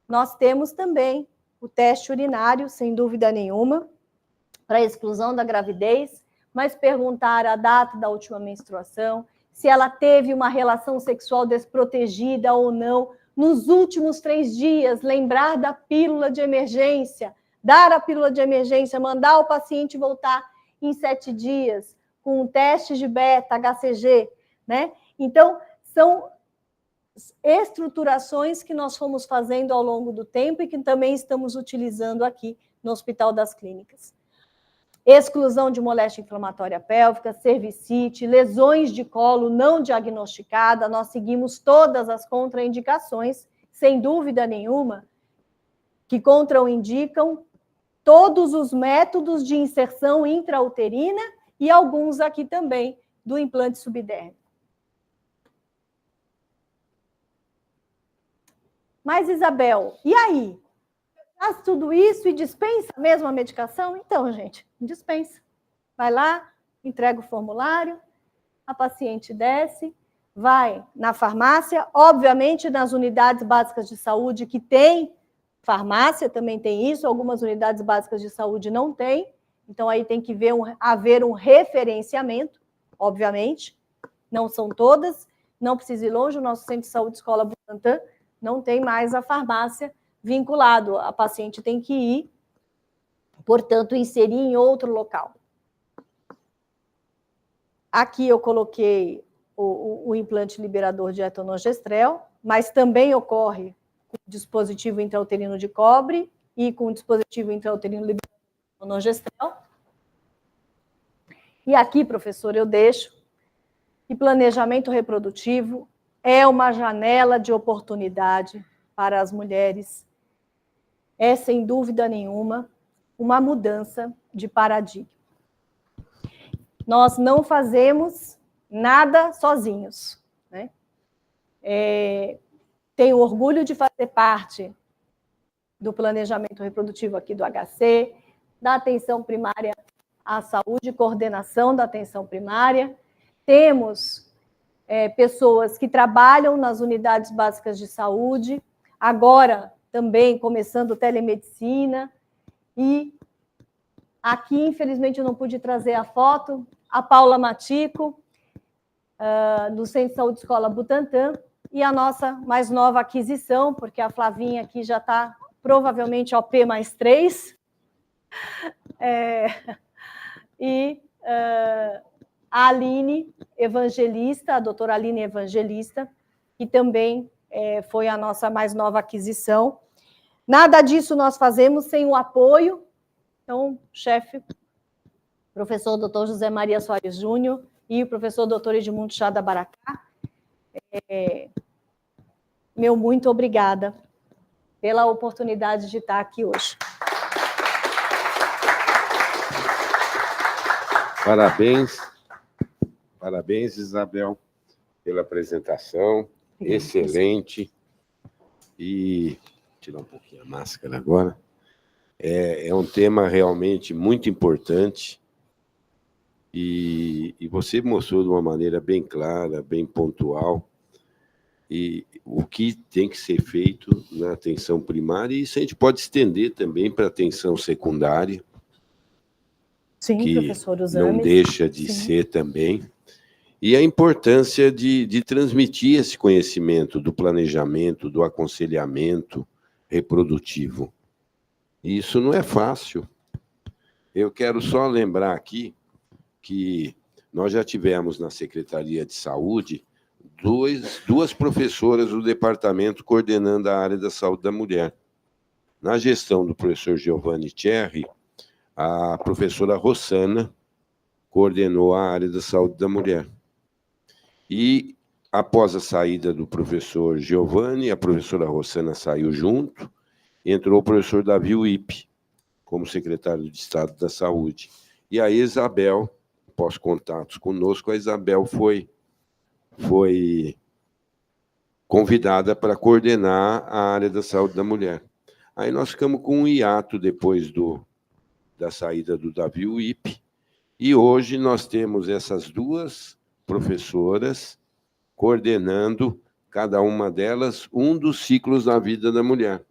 Nós temos também o teste urinário, sem dúvida nenhuma, para a exclusão da gravidez, mas perguntar a data da última menstruação, se ela teve uma relação sexual desprotegida ou não, nos últimos 3 dias, lembrar da pílula de emergência, dar a pílula de emergência, mandar o paciente voltar em 7 dias, com testes de beta, HCG, né? Então, são estruturações que nós fomos fazendo ao longo do tempo e que também estamos utilizando aqui no Hospital das Clínicas. Exclusão de moléstia inflamatória pélvica, cervicite, lesões de colo não diagnosticada, nós seguimos todas as contraindicações, sem dúvida nenhuma, que contraindicam todos os métodos de inserção intrauterina e alguns aqui também do implante subdérmico. Mas, Isabel, e aí? Faz tudo isso e dispensa mesmo a medicação? Então, gente, dispensa. Vai lá, entrega o formulário, a paciente desce, vai na farmácia, obviamente nas unidades básicas de saúde que tem farmácia, também tem isso, algumas unidades básicas de saúde não tem, então aí tem que haver um referenciamento, obviamente, não são todas, não precisa ir longe, o nosso Centro de Saúde Escola Butantan não tem mais a farmácia vinculado, a paciente tem que ir, portanto, inserir em outro local. Aqui eu coloquei o implante liberador de etonogestrel, mas também ocorre com o dispositivo intrauterino de cobre e com o dispositivo intrauterino liberador de etonogestrel. E aqui, professor, eu deixo que planejamento reprodutivo é uma janela de oportunidade para as mulheres. É, sem dúvida nenhuma, uma mudança de paradigma. Nós não fazemos nada sozinhos, né? Tenho orgulho de fazer parte do planejamento reprodutivo aqui do HC, da atenção primária à saúde, coordenação da atenção primária. Temos pessoas que trabalham nas unidades básicas de saúde, agora também começando telemedicina, e aqui, infelizmente, eu não pude trazer a foto, a Paula Matico, do Centro de Saúde Escola Butantan, e a nossa mais nova aquisição, porque a Flavinha aqui já está provavelmente OP mais 3, e a Aline Evangelista, a doutora Aline Evangelista, que também foi a nossa mais nova aquisição. Nada disso nós fazemos sem o apoio. Então, chefe, professor Dr. José Maria Soares Júnior e o professor Dr. Edmundo Chada Baracá, meu muito obrigada pela oportunidade de estar aqui hoje. Parabéns, Isabel, pela apresentação, excelente. E tirar um pouquinho a máscara agora. É um tema realmente muito importante e você mostrou de uma maneira bem clara, bem pontual, e o que tem que ser feito na atenção primária, e isso a gente pode estender também para a atenção secundária, sim, que professor, os não exames, deixa de sim, ser também, e a importância de transmitir esse conhecimento do planejamento, do aconselhamento reprodutivo. Isso não é fácil. Eu quero só lembrar aqui que nós já tivemos na Secretaria de Saúde duas professoras do departamento coordenando a área da saúde da mulher. Na gestão do professor Giovanni Thierry, a professora Rossana coordenou a área da saúde da mulher. E, após a saída do professor Giovanni, a professora Rossana saiu junto, entrou o professor Davi Wipp, como secretário de Estado da Saúde. E a Isabel, após contatos conosco, a Isabel foi convidada para coordenar a área da saúde da mulher. Aí nós ficamos com um hiato depois da saída do Davi Wipp, e hoje nós temos essas duas professoras coordenando, cada uma delas, um dos ciclos da vida da mulher.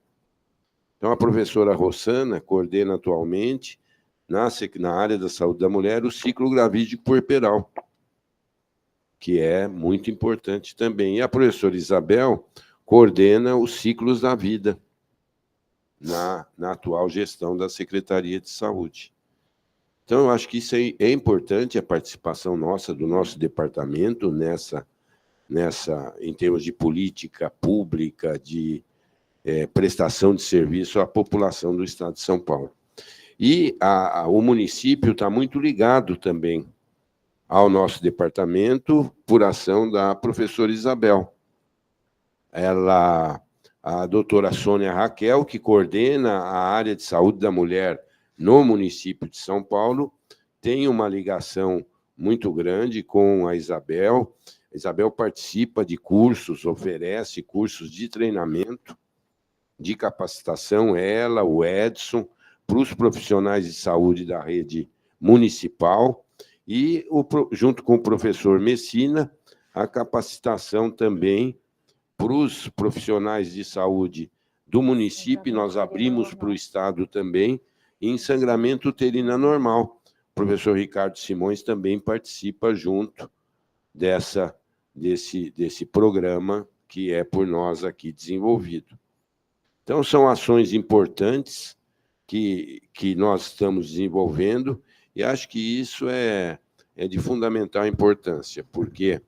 Então, a professora Rossana coordena atualmente, na área da saúde da mulher, o ciclo gravídico puerperal, que é muito importante também. E a professora Isabel coordena os ciclos da vida na atual gestão da Secretaria de Saúde. Então, eu acho que isso é importante, a participação nossa, do nosso departamento, em termos de política pública, de prestação de serviço à população do Estado de São Paulo. E o município está muito ligado também ao nosso departamento, por ação da professora Isabel. A doutora Sônia Raquel, que coordena a área de saúde da mulher no município de São Paulo, tem uma ligação muito grande com a Isabel. A Isabel participa de cursos, oferece cursos de treinamento, de capacitação, ela, o Edson, para os profissionais de saúde da rede municipal, e, junto com o professor Messina, a capacitação também para os profissionais de saúde do município. Nós abrimos para o Estado também, em sangramento uterino anormal. O professor Ricardo Simões também participa junto desse programa que é por nós aqui desenvolvido. Então, são ações importantes que nós estamos desenvolvendo, e acho que isso é de fundamental importância, porque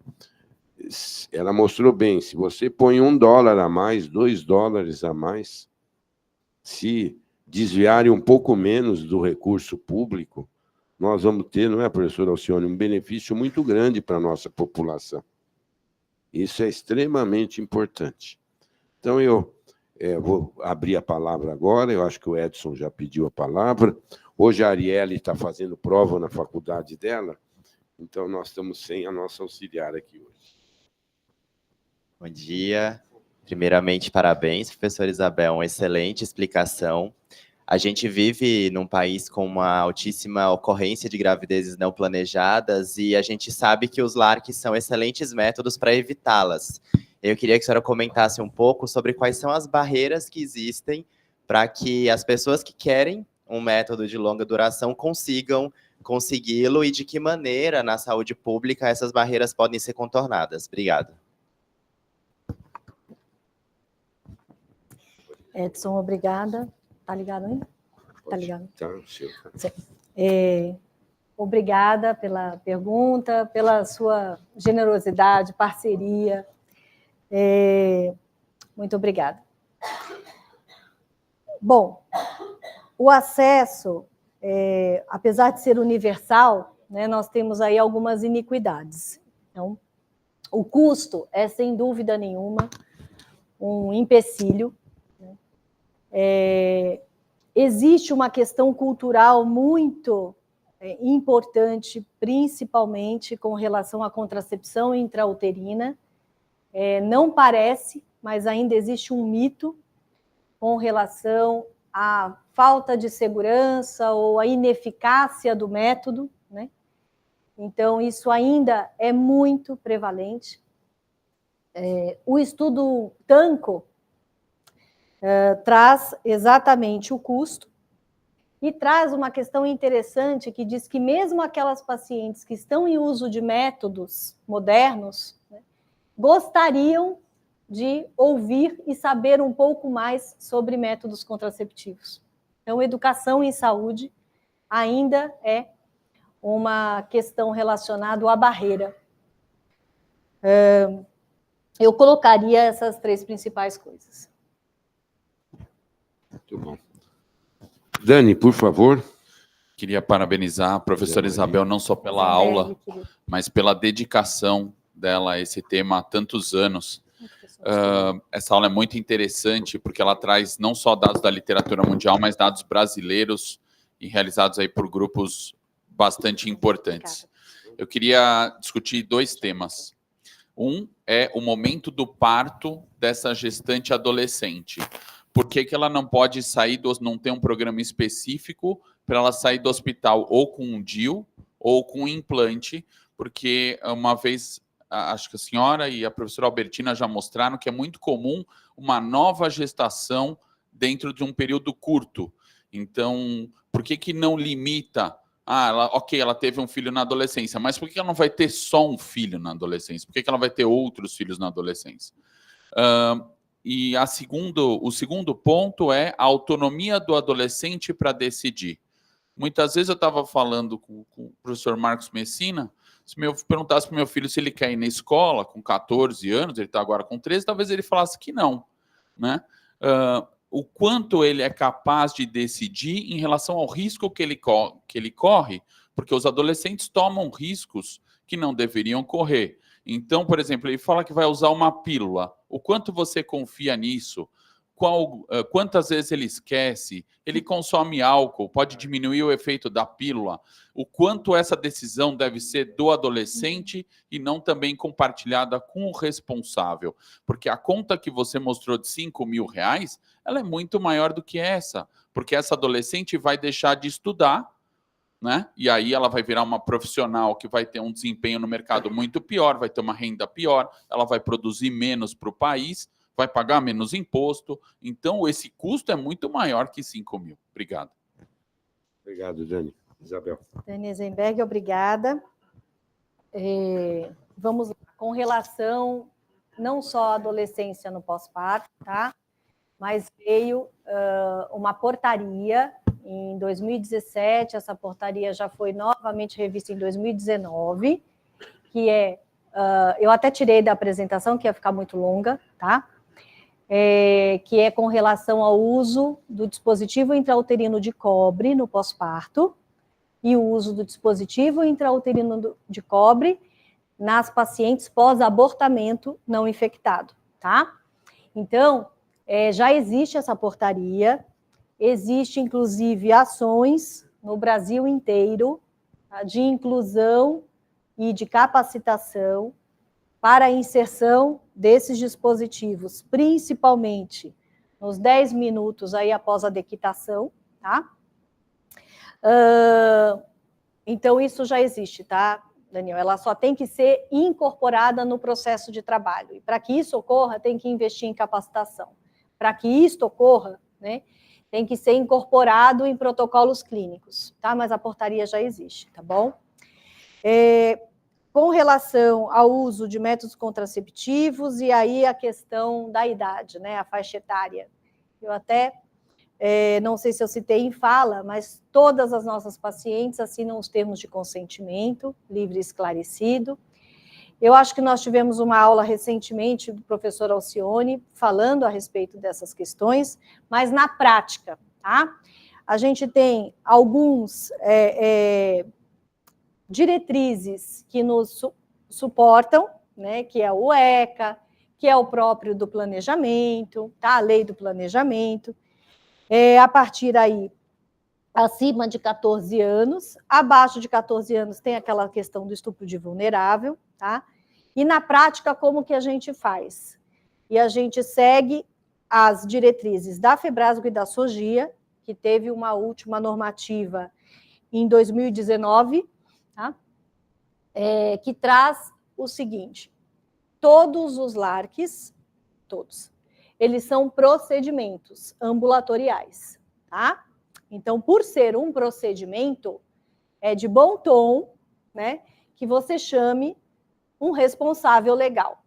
ela mostrou bem, se você põe $1 a mais, $2 a mais, se desviarem um pouco menos do recurso público, nós vamos ter, não é, professor Alcione, um benefício muito grande para a nossa população. Isso é extremamente importante. Então, eu vou abrir a palavra agora, eu acho que o Edson já pediu a palavra. Hoje a Arielle está fazendo prova na faculdade dela, então nós estamos sem a nossa auxiliar aqui hoje. Bom dia. Primeiramente, parabéns, professora Isabel, uma excelente explicação. A gente vive num país com uma altíssima ocorrência de gravidezes não planejadas e a gente sabe que os LARCs são excelentes métodos para evitá-las. Eu queria que a senhora comentasse um pouco sobre quais são as barreiras que existem para que as pessoas que querem um método de longa duração consigam consegui-lo e de que maneira, na saúde pública, essas barreiras podem ser contornadas. Obrigado. Edson, obrigada. Tá ligado aí? Tá ligado? Tá, senhor. Obrigada pela pergunta, pela sua generosidade, parceria. Muito obrigada. Bom, o acesso, apesar de ser universal, né, nós temos aí algumas iniquidades. Então, o custo é, sem dúvida nenhuma, um empecilho. Existe uma questão cultural muito importante, principalmente com relação à contracepção intrauterina. Não parece, mas ainda existe um mito com relação à falta de segurança ou à ineficácia do método, né? Então, isso ainda é muito prevalente. O estudo Tanco traz exatamente o custo e traz uma questão interessante que diz que mesmo aquelas pacientes que estão em uso de métodos modernos, né, gostariam de ouvir e saber um pouco mais sobre métodos contraceptivos. Então, educação em saúde ainda é uma questão relacionada à barreira. Eu colocaria essas 3 principais coisas. Muito bom. Dani, por favor. Queria parabenizar a professora Isabel não só pela aula, mas pela dedicação dela a esse tema há tantos anos. Essa aula é muito interessante porque ela traz não só dados da literatura mundial, mas dados brasileiros e realizados aí por grupos bastante importantes. Eu queria discutir 2 temas. Um é o momento do parto dessa gestante adolescente. Por que ela não pode sair, não tem um programa específico para ela sair do hospital ou com um DIU ou com um implante? Porque uma vez, acho que a senhora e a professora Albertina já mostraram que é muito comum uma nova gestação dentro de um período curto. Então, por que não limita? Ela teve um filho na adolescência, mas por que ela não vai ter só um filho na adolescência? Por que ela vai ter outros filhos na adolescência? E o segundo ponto é a autonomia do adolescente para decidir. Muitas vezes eu estava falando com o professor Marcos Messina, se eu perguntasse para o meu filho se ele quer ir na escola com 14 anos, ele está agora com 13, talvez ele falasse que não, né? O quanto ele é capaz de decidir em relação ao risco que ele corre, porque os adolescentes tomam riscos que não deveriam correr. Então, por exemplo, ele fala que vai usar uma pílula. O quanto você confia nisso? Quantas vezes ele esquece? Ele consome álcool, pode diminuir o efeito da pílula. O quanto essa decisão deve ser do adolescente e não também compartilhada com o responsável. Porque a conta que você mostrou de R$5.000, ela é muito maior do que essa. Porque essa adolescente vai deixar de estudar, né? E aí ela vai virar uma profissional que vai ter um desempenho no mercado muito pior, vai ter uma renda pior, ela vai produzir menos para o país, vai pagar menos imposto. Então, esse custo é muito maior que 5.000. Obrigado. Obrigado, Dani. Isabel. Dani Eisenberg, obrigada. Vamos lá. Com relação não só à adolescência no pós-parto, tá? Mas veio uma portaria em 2017, essa portaria já foi novamente revista em 2019, que eu até tirei da apresentação, que ia ficar muito longa, tá? Que é com relação ao uso do dispositivo intrauterino de cobre no pós-parto e o uso do dispositivo intrauterino de cobre nas pacientes pós-abortamento não infectado, tá? Então, já existe essa portaria, existe, inclusive, ações no Brasil inteiro, tá, de inclusão e de capacitação para a inserção desses dispositivos, principalmente nos 10 minutos aí após a dequitação, tá? Então, isso já existe, tá, Daniel? Ela só tem que ser incorporada no processo de trabalho. E para que isso ocorra, tem que investir em capacitação. Para que isto ocorra, né, tem que ser incorporado em protocolos clínicos, tá? Mas a portaria já existe, tá bom? Com relação ao uso de métodos contraceptivos, e aí a questão da idade, né, a faixa etária. Eu até, não sei se eu citei em fala, mas todas as nossas pacientes assinam os termos de consentimento, livre e esclarecido. Eu acho que nós tivemos uma aula recentemente do professor Alcione, falando a respeito dessas questões, mas na prática, tá? A gente tem alguns diretrizes que nos suportam, né, que é o ECA, que é o próprio do planejamento, tá? A lei do planejamento. A partir aí, acima de 14 anos, abaixo de 14 anos tem aquela questão do estupro de vulnerável, tá? E na prática, como que a gente faz? E a gente segue as diretrizes da Febrasgo e da SOGIA, que teve uma última normativa em 2019, tá? Que traz o seguinte: todos os LARCs, todos, eles são procedimentos ambulatoriais, tá? Então, por ser um procedimento, é de bom tom, né, que você chame um responsável legal,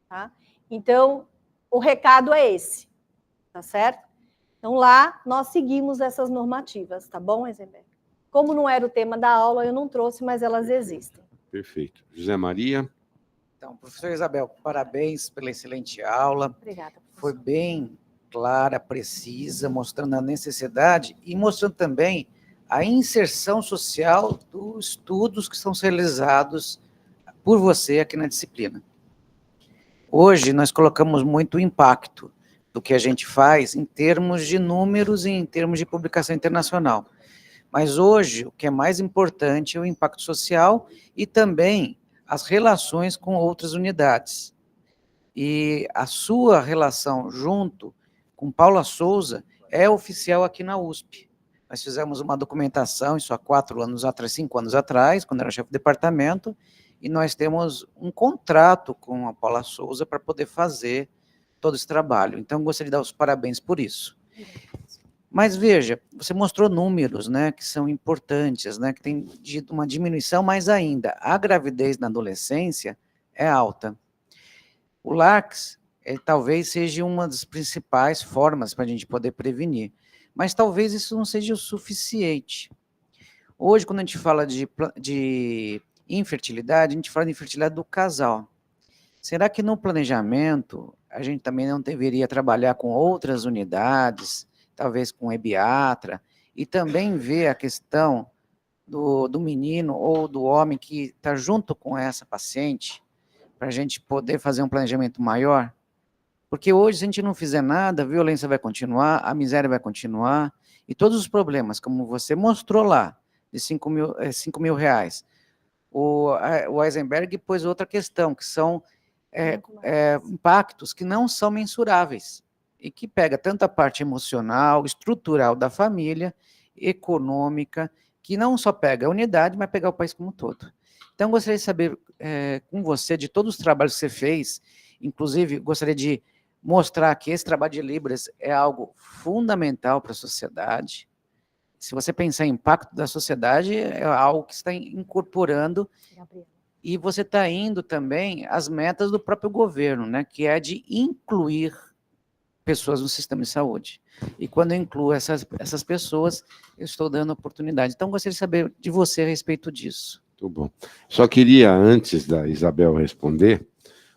tá? Então, o recado é esse, tá certo? Então, lá nós seguimos essas normativas, tá bom, Eisenberg? Como não era o tema da aula, eu não trouxe, mas elas existem. Perfeito. José Maria. Então, professor Isabel, parabéns pela excelente aula. Obrigada, professor. Foi bem clara, precisa, mostrando a necessidade e mostrando também a inserção social dos estudos que são realizados por você aqui na disciplina. Hoje, nós colocamos muito impacto do que a gente faz em termos de números e em termos de publicação internacional. Mas hoje, o que é mais importante é o impacto social e também as relações com outras unidades. E a sua relação junto com Paula Souza é oficial aqui na USP. Nós fizemos uma documentação, isso há 4 anos atrás, 5 anos atrás, quando era chefe de departamento, e nós temos um contrato com a Paula Souza para poder fazer todo esse trabalho. Então, gostaria de dar os parabéns por isso. Mas veja, você mostrou números, né, que são importantes, né, que tem uma diminuição, mas ainda a gravidez na adolescência é alta. O LARCS, talvez seja uma das principais formas para a gente poder prevenir, mas talvez isso não seja o suficiente. Hoje, quando a gente fala de infertilidade, a gente fala de infertilidade do casal. Será que no planejamento a gente também não deveria trabalhar com outras unidades, talvez com ebiatra, e também ver a questão do menino ou do homem que está junto com essa paciente, para a gente poder fazer um planejamento maior? Porque hoje, se a gente não fizer nada, a violência vai continuar, a miséria vai continuar, e todos os problemas, como você mostrou lá, de 5 mil reais. O Eisenberg pôs outra questão, que são impactos que não são mensuráveis, e que pega tanto a parte emocional, estrutural da família, econômica, que não só pega a unidade, mas pega o país como um todo. Então, gostaria de saber com você, de todos os trabalhos que você fez, inclusive, gostaria de mostrar que esse trabalho de Libras é algo fundamental para a sociedade. Se você pensar em impacto da sociedade, é algo que está incorporando, e você está indo também às metas do próprio governo, né, que é de incluir pessoas no sistema de saúde. E quando eu incluo essas pessoas, eu estou dando oportunidade. Então, gostaria de saber de você a respeito disso. Muito bom. Só queria, antes da Isabel responder,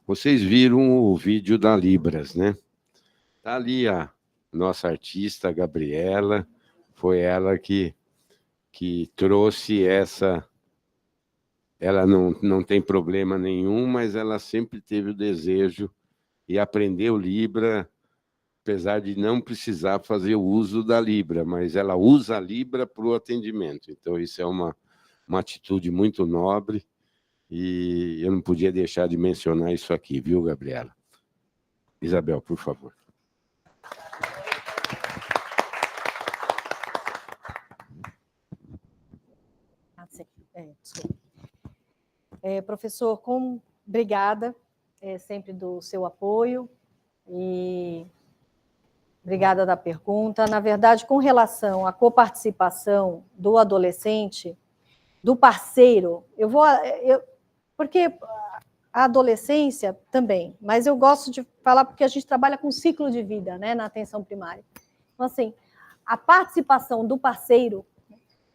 vocês viram o vídeo da Libras, né? Está ali a nossa artista, a Gabriela, foi ela que trouxe essa... Ela não tem problema nenhum, mas ela sempre teve o desejo e aprendeu Libra, apesar de não precisar fazer o uso da Libra, mas ela usa a Libra para o atendimento. Então, isso é uma atitude muito nobre, e eu não podia deixar de mencionar isso aqui, viu, Gabriela? Isabel, por favor. Professor, obrigada sempre do seu apoio e obrigada da pergunta. Na verdade, com relação à coparticipação do adolescente, do parceiro, porque a adolescência também, mas eu gosto de falar porque a gente trabalha com ciclo de vida, né, na atenção primária. Então, assim, a participação do parceiro,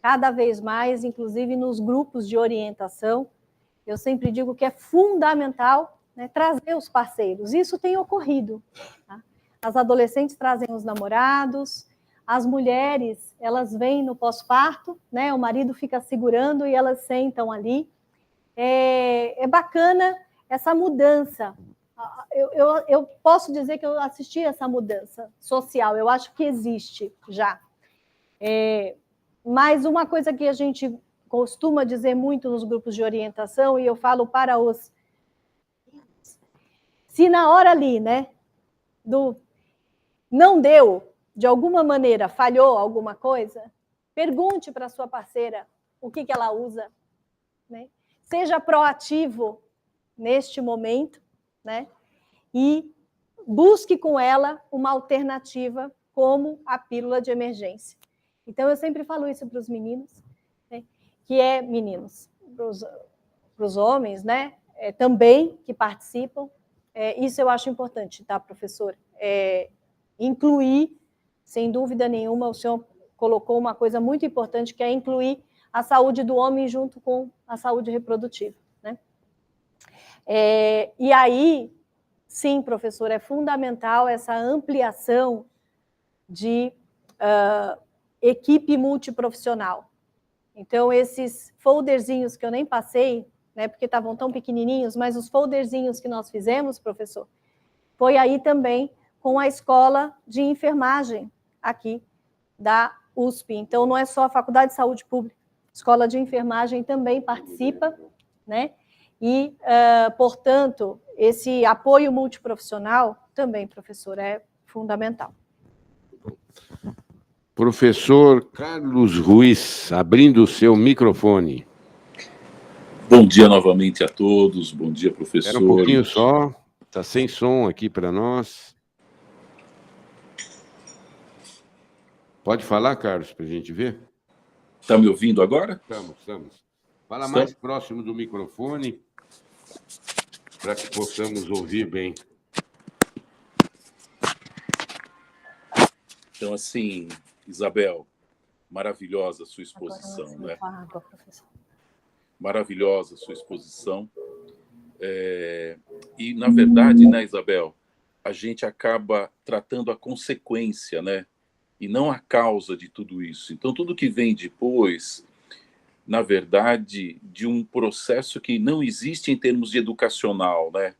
cada vez mais, inclusive nos grupos de orientação, eu sempre digo que é fundamental, né, trazer os parceiros. Isso tem ocorrido. Tá? As adolescentes trazem os namorados, as mulheres, elas vêm no pós-parto, né, o marido fica segurando e elas sentam ali. É bacana essa mudança. Eu posso dizer que eu assisti essa mudança social, eu acho que existe já. Mas uma coisa que a gente costuma dizer muito nos grupos de orientação, e eu falo para os... Se na hora ali, né, não deu, de alguma maneira, falhou alguma coisa, pergunte para a sua parceira o que ela usa, né? Seja proativo neste momento, né? E busque com ela uma alternativa como a pílula de emergência. Então, eu sempre falo isso para os meninos, né? Que é meninos, para os homens, né? Também que participam. Isso eu acho importante, tá, professor? Incluir, sem dúvida nenhuma, o senhor colocou uma coisa muito importante, que é incluir a saúde do homem junto com a saúde reprodutiva, né? E aí, sim, professor, é fundamental essa ampliação de equipe multiprofissional. Então, esses folderzinhos que eu nem passei, né, porque estavam tão pequenininhos, mas os folderzinhos que nós fizemos, professor, foi aí também com a escola de enfermagem aqui da USP. Então, não é só a Faculdade de Saúde Pública, a escola de enfermagem também participa, né? E, portanto, esse apoio multiprofissional também, professor, é fundamental. Professor Carlos Ruiz, abrindo o seu microfone. Bom dia novamente a todos, bom dia, professor. Espera um pouquinho só, está sem som aqui para nós. Pode falar, Carlos, para a gente ver? Está me ouvindo agora? Estamos. Fala mais próximo do microfone, para que possamos ouvir bem. Então, assim, Isabel, maravilhosa a sua exposição, né? Água, professor. Maravilhosa a sua exposição. E, na verdade, né, Isabel, a gente acaba tratando a consequência, né? E não a causa de tudo isso. Então, tudo que vem depois, na verdade, de um processo que não existe em termos de educacional, né?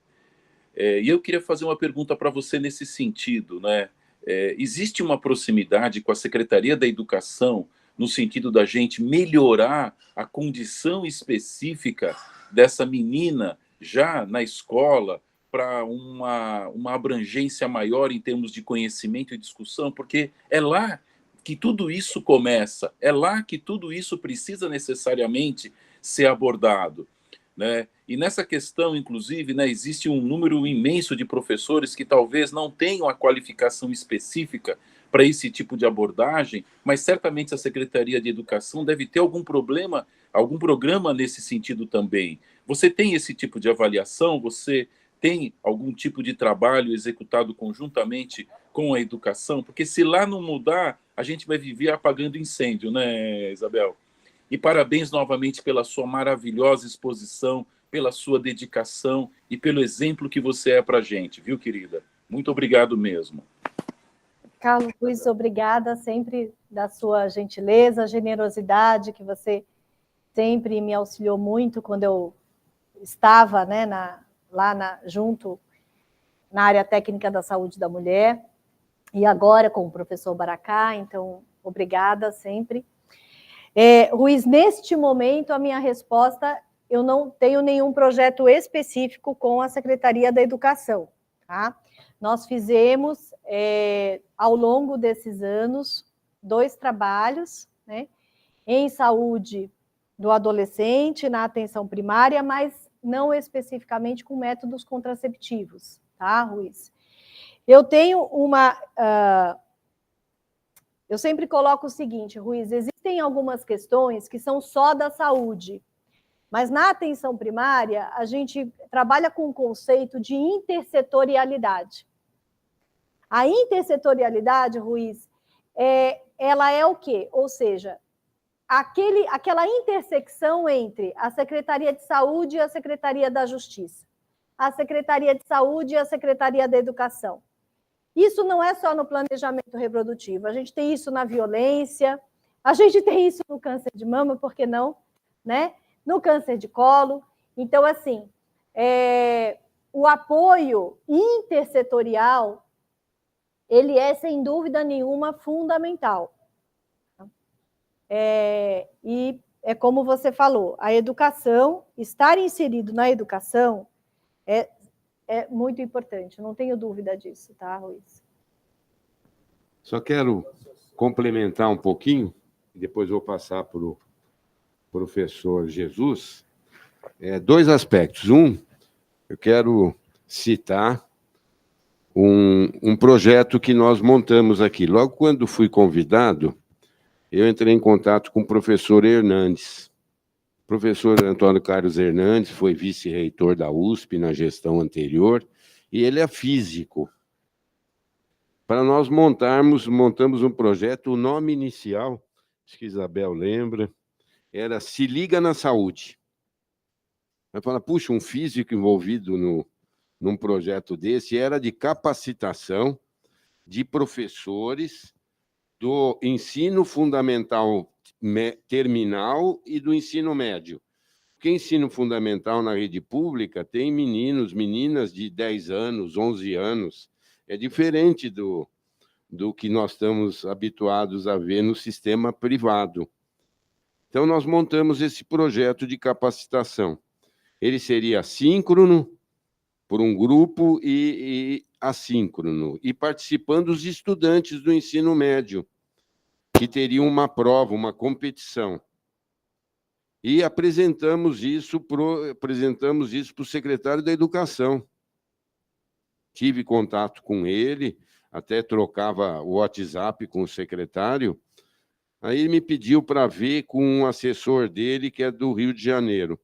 E eu queria fazer uma pergunta para você nesse sentido, né? Existe uma proximidade com a Secretaria da Educação no sentido da gente melhorar a condição específica dessa menina já na escola para uma abrangência maior em termos de conhecimento e discussão? Porque é lá que tudo isso começa, é lá que tudo isso precisa necessariamente ser abordado, né? E nessa questão, inclusive, né, existe um número imenso de professores que talvez não tenham a qualificação específica para esse tipo de abordagem, mas certamente a Secretaria de Educação deve ter algum programa nesse sentido também. Você tem esse tipo de avaliação? Você tem algum tipo de trabalho executado conjuntamente com a educação? Porque se lá não mudar, a gente vai viver apagando incêndio, né, Isabel? E parabéns novamente pela sua maravilhosa exposição, pela sua dedicação e pelo exemplo que você é para a gente, viu, querida? Muito obrigado mesmo. Carlos Luiz, obrigada sempre da sua gentileza, generosidade, que você sempre me auxiliou muito quando eu estava, né, junto na área técnica da saúde da mulher, e agora com o professor Baracá, então, obrigada sempre. Ruiz, neste momento, a minha resposta, eu não tenho nenhum projeto específico com a Secretaria da Educação, tá? Nós fizemos, ao longo desses anos, 2 trabalhos, né, em saúde do adolescente, na atenção primária, mas não especificamente com métodos contraceptivos, tá, Ruiz? Eu tenho eu sempre coloco o seguinte, Ruiz, existem algumas questões que são só da saúde, mas na atenção primária, a gente trabalha com o conceito de intersetorialidade. A intersetorialidade, Ruiz, ela é o quê? Ou seja, aquela intersecção entre a Secretaria de Saúde e a Secretaria da Justiça, a Secretaria de Saúde e a Secretaria da Educação. Isso não é só no planejamento reprodutivo, a gente tem isso na violência, a gente tem isso no câncer de mama, por que não? Né? No câncer de colo. Então, assim, o apoio intersetorial, ele é, sem dúvida nenhuma, fundamental. E é como você falou, a educação, estar inserido na educação é muito importante, não tenho dúvida disso, tá, Ruiz? Só quero complementar um pouquinho, depois vou passar para o professor Jesus. 2 aspectos. Eu quero citar um projeto que nós montamos aqui. Logo quando fui convidado, eu entrei em contato com o professor Hernandes. O professor Antônio Carlos Hernandes foi vice-reitor da USP na gestão anterior, e ele é físico. Para nós montamos um projeto, o nome inicial, acho que Isabel lembra, era Se Liga na Saúde. Vai falar, puxa, um físico envolvido num projeto desse, era de capacitação de professores do ensino fundamental terminal e do ensino médio. Porque ensino fundamental na rede pública tem meninas de 10 anos, 11 anos. É diferente do que nós estamos habituados a ver no sistema privado. Então, nós montamos esse projeto de capacitação. Ele seria assíncrono, por um grupo, e assíncrono, e participando os estudantes do ensino médio, que teriam uma prova, uma competição. E apresentamos isso para o secretário da Educação. Tive contato com ele, até trocava o WhatsApp com o secretário. Aí ele me pediu para ver com um assessor dele, que é do Rio de Janeiro,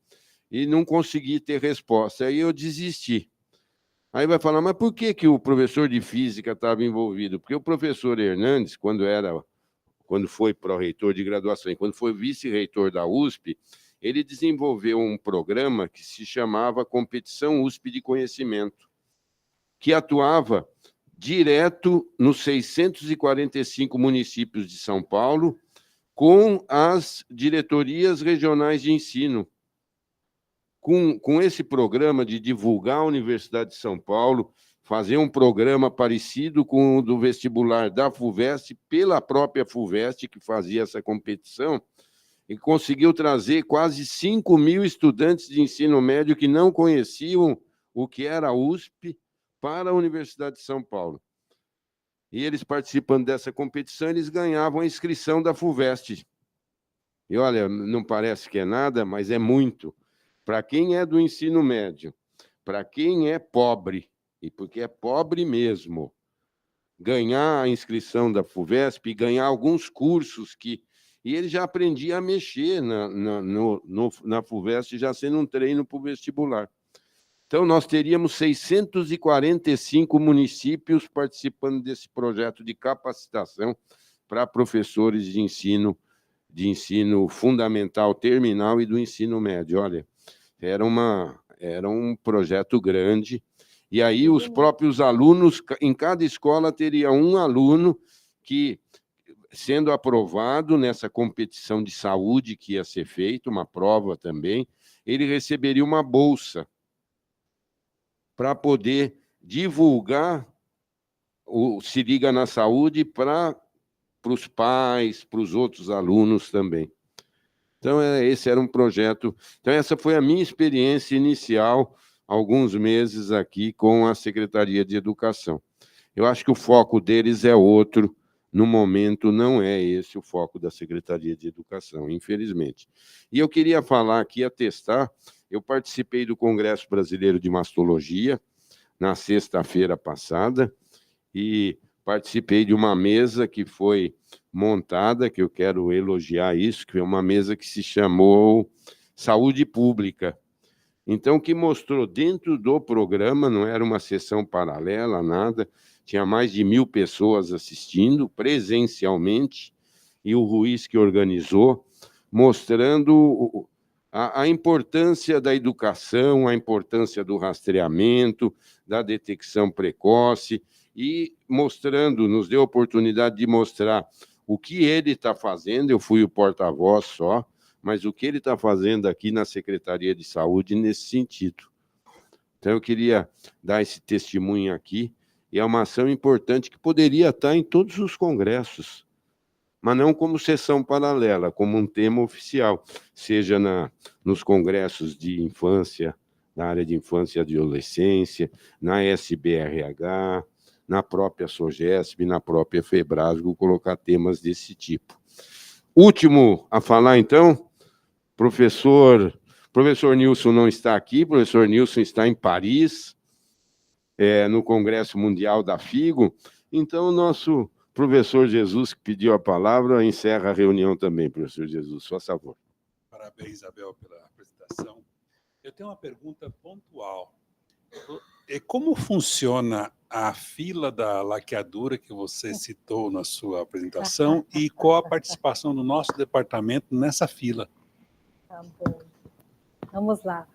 e não consegui ter resposta. Aí eu desisti. Aí vai falar, mas por que o professor de física estava envolvido? Porque o professor Hernandes, quando foi pró-reitor de graduação e quando foi vice-reitor da USP, ele desenvolveu um programa que se chamava Competição USP de Conhecimento, que atuava direto nos 645 municípios de São Paulo, com as diretorias regionais de ensino. Com esse programa de divulgar a Universidade de São Paulo, fazer um programa parecido com o do vestibular da FUVEST, pela própria FUVEST, que fazia essa competição, e conseguiu trazer quase 5 mil estudantes de ensino médio que não conheciam o que era a USP para a Universidade de São Paulo. E eles, participando dessa competição, eles ganhavam a inscrição da FUVEST. E, olha, não parece que é nada, mas é muito. Para quem é do ensino médio, para quem é pobre, e porque é pobre mesmo, ganhar a inscrição da FUVESP, ganhar alguns cursos que... E ele já aprendia a mexer na FUVEST, já sendo um treino para o vestibular. Então, nós teríamos 645 municípios participando desse projeto de capacitação para professores de ensino fundamental, terminal e do ensino médio. Olha, era um projeto grande, e aí os próprios alunos, em cada escola teria um aluno que, sendo aprovado nessa competição de saúde que ia ser feita, uma prova também, ele receberia uma bolsa para poder divulgar o Se Liga na Saúde para os pais, para os outros alunos também. Então, esse era um projeto. Então, essa foi a minha experiência inicial, alguns meses aqui com a Secretaria de Educação. Eu acho que o foco deles é outro, no momento não é esse o foco da Secretaria de Educação, infelizmente. E eu queria falar aqui, atestar, eu participei do Congresso Brasileiro de Mastologia, na sexta-feira passada, e participei de uma mesa que foi montada, que eu quero elogiar isso, que é uma mesa que se chamou Saúde Pública. Então, que mostrou dentro do programa, não era uma sessão paralela, nada, tinha mais de 1.000 pessoas assistindo presencialmente, e o Ruiz que organizou, mostrando a importância da educação, a importância do rastreamento, da detecção precoce, e mostrando, nos deu a oportunidade de mostrar o que ele está fazendo, eu fui o porta-voz só, mas o que ele está fazendo aqui na Secretaria de Saúde nesse sentido. Então, eu queria dar esse testemunho aqui, e é uma ação importante que poderia estar em todos os congressos, mas não como sessão paralela, como um tema oficial, seja nos congressos de infância, na área de infância e adolescência, na SBRH, na própria SOGESP, na própria FEBRASGO, colocar temas desse tipo. Último a falar, então, professor Nilson não está aqui, professor Nilson está em Paris, no Congresso Mundial da FIGO, então o nosso professor Jesus, que pediu a palavra, encerra a reunião também, professor Jesus, por favor. Parabéns, Isabel, pela apresentação. Eu tenho uma pergunta pontual. Como funciona a fila da laqueadura que você citou na sua apresentação e qual a participação do nosso departamento nessa fila? Tá bom. Vamos lá.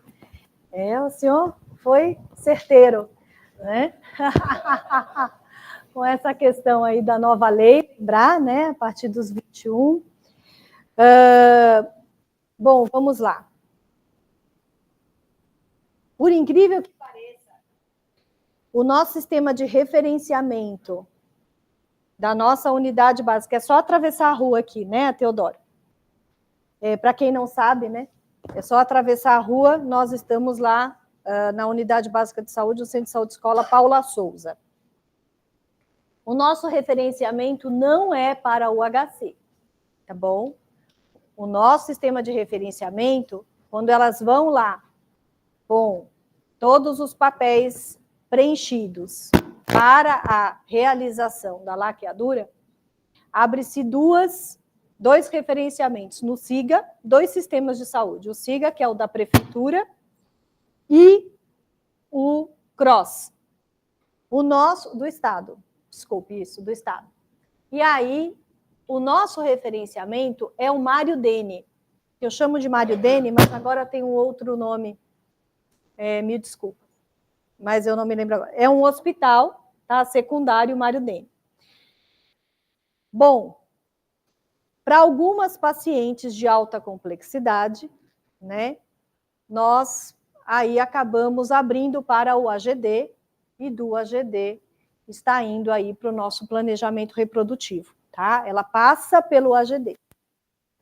O senhor foi certeiro, né? Com essa questão aí da nova lei, lembrar, né? A partir dos 21. Bom, vamos lá. Por incrível que pareça, o nosso sistema de referenciamento da nossa unidade básica, é só atravessar a rua aqui, né, Teodoro? Para quem não sabe, né, é só atravessar a rua, nós estamos lá na Unidade Básica de Saúde, no Centro de Saúde Escola Paula Souza. O nosso referenciamento não é para o HC, tá bom? O nosso sistema de referenciamento, quando elas vão lá com todos os papéis preenchidos, para a realização da laqueadura, abre-se dois referenciamentos no SIGA, 2 sistemas de saúde. O SIGA, que é o da prefeitura, e o CROSS, o nosso, do Estado. Desculpe, isso, do Estado. E aí, o nosso referenciamento é o Mário Dene. Eu chamo de Mário Dene, mas agora tem um outro nome. Me desculpa, mas eu não me lembro agora. É um hospital, tá? Secundário Mário Dene. Bom, para algumas pacientes de alta complexidade, né, nós aí acabamos abrindo para o AGD, e do AGD está indo aí para o nosso planejamento reprodutivo, tá? Ela passa pelo AGD,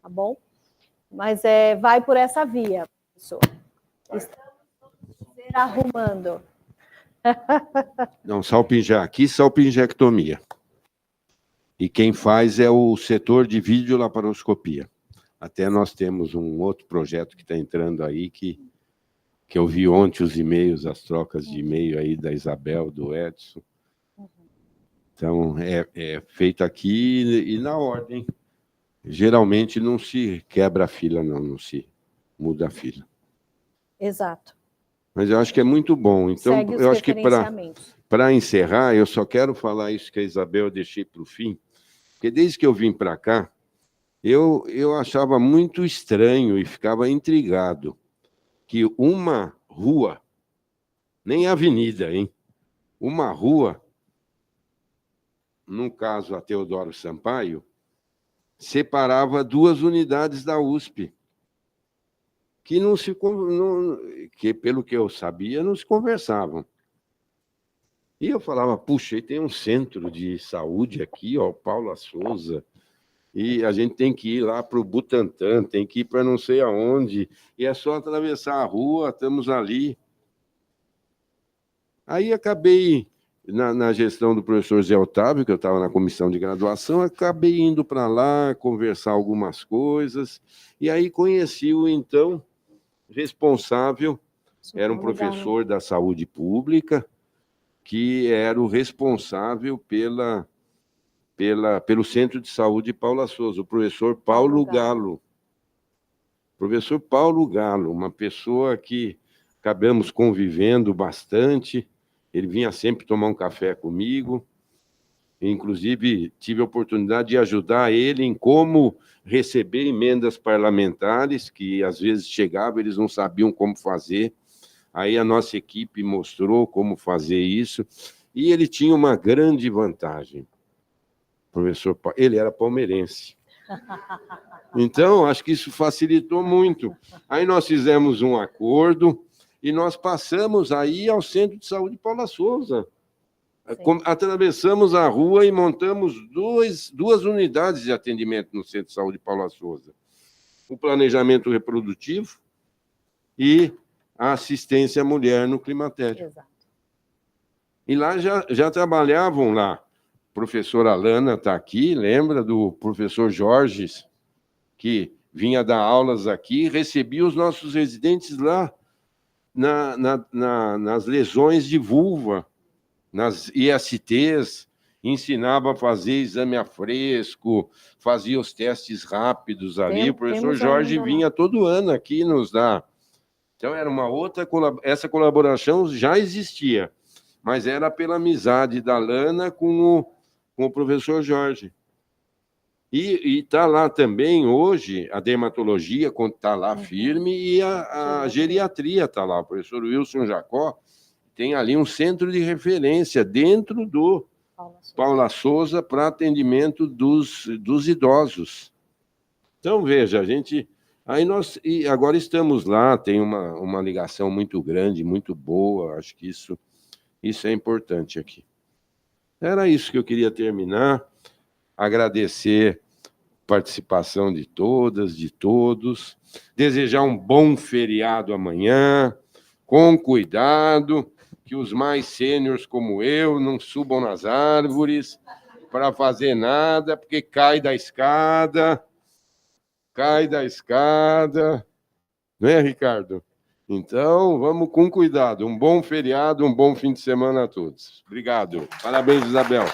tá bom? Mas vai por essa via, professor. Estamos arrumando. Não, aqui salpingectomia. E quem faz é o setor de videolaparoscopia. Até nós temos um outro projeto que está entrando aí, que eu vi ontem os e-mails, as trocas de e-mail aí da Isabel, do Edson. Então, é feito aqui e na ordem. Geralmente não se quebra a fila, não se muda a fila. Exato. Mas eu acho que é muito bom. Então, segue os eu acho que referenciamentos. para encerrar, eu só quero falar isso que a Isabel deixei para o fim, porque desde que eu vim para cá, eu achava muito estranho e ficava intrigado que uma rua, nem avenida, hein? Uma rua, no caso a Teodoro Sampaio, separava 2 unidades da USP, que pelo que eu sabia, não se conversavam. E eu falava, puxa, e tem um centro de saúde aqui, ó, Paula Souza, e a gente tem que ir lá para o Butantã, tem que ir para não sei aonde, e é só atravessar a rua, estamos ali. Aí acabei, na gestão do professor Zé Otávio, que eu estava na comissão de graduação, acabei indo para lá, conversar algumas coisas, e aí conheci o então responsável, era um professor da saúde pública, que era o responsável pelo Centro de Saúde Paula Souza, o professor Paulo Galo. Professor Paulo Galo, uma pessoa que acabamos convivendo bastante, ele vinha sempre tomar um café comigo, inclusive tive a oportunidade de ajudar ele em como receber emendas parlamentares, que às vezes chegavam, eles não sabiam como fazer, aí a nossa equipe mostrou como fazer isso, e ele tinha uma grande vantagem. Professor, ele era palmeirense. Então, acho que isso facilitou muito. Aí nós fizemos um acordo e nós passamos aí ao Centro de Saúde Paula Souza. Sim. Atravessamos a rua e montamos 2 unidades de atendimento no Centro de Saúde Paula Souza. O planejamento reprodutivo e a assistência à mulher no climatério. Exato. E lá já trabalhavam lá. Professora Alana está aqui, lembra do professor Jorge, que vinha dar aulas aqui, recebia os nossos residentes lá nas lesões de vulva, nas ISTs, ensinava a fazer exame a fresco, fazia os testes rápidos ali. O professor Jorge vinha todo ano aqui nos dar. Então, era uma outra... Essa colaboração já existia, mas era pela amizade da Lana com o professor Jorge. E está lá também, hoje, a dermatologia está lá firme e a geriatria está lá. O professor Wilson Jacó tem ali um centro de referência dentro do Paula Souza para atendimento dos idosos. Então, veja, a gente... Aí nós agora estamos lá, tem uma ligação muito grande, muito boa, acho que isso é importante aqui. Era isso que eu queria terminar, agradecer a participação de todas, de todos, desejar um bom feriado amanhã, com cuidado, que os mais sêniores como eu não subam nas árvores para fazer nada, porque cai da escada, não é, Ricardo? Então, vamos com cuidado. Um bom feriado, um bom fim de semana a todos. Obrigado. Parabéns, Isabel.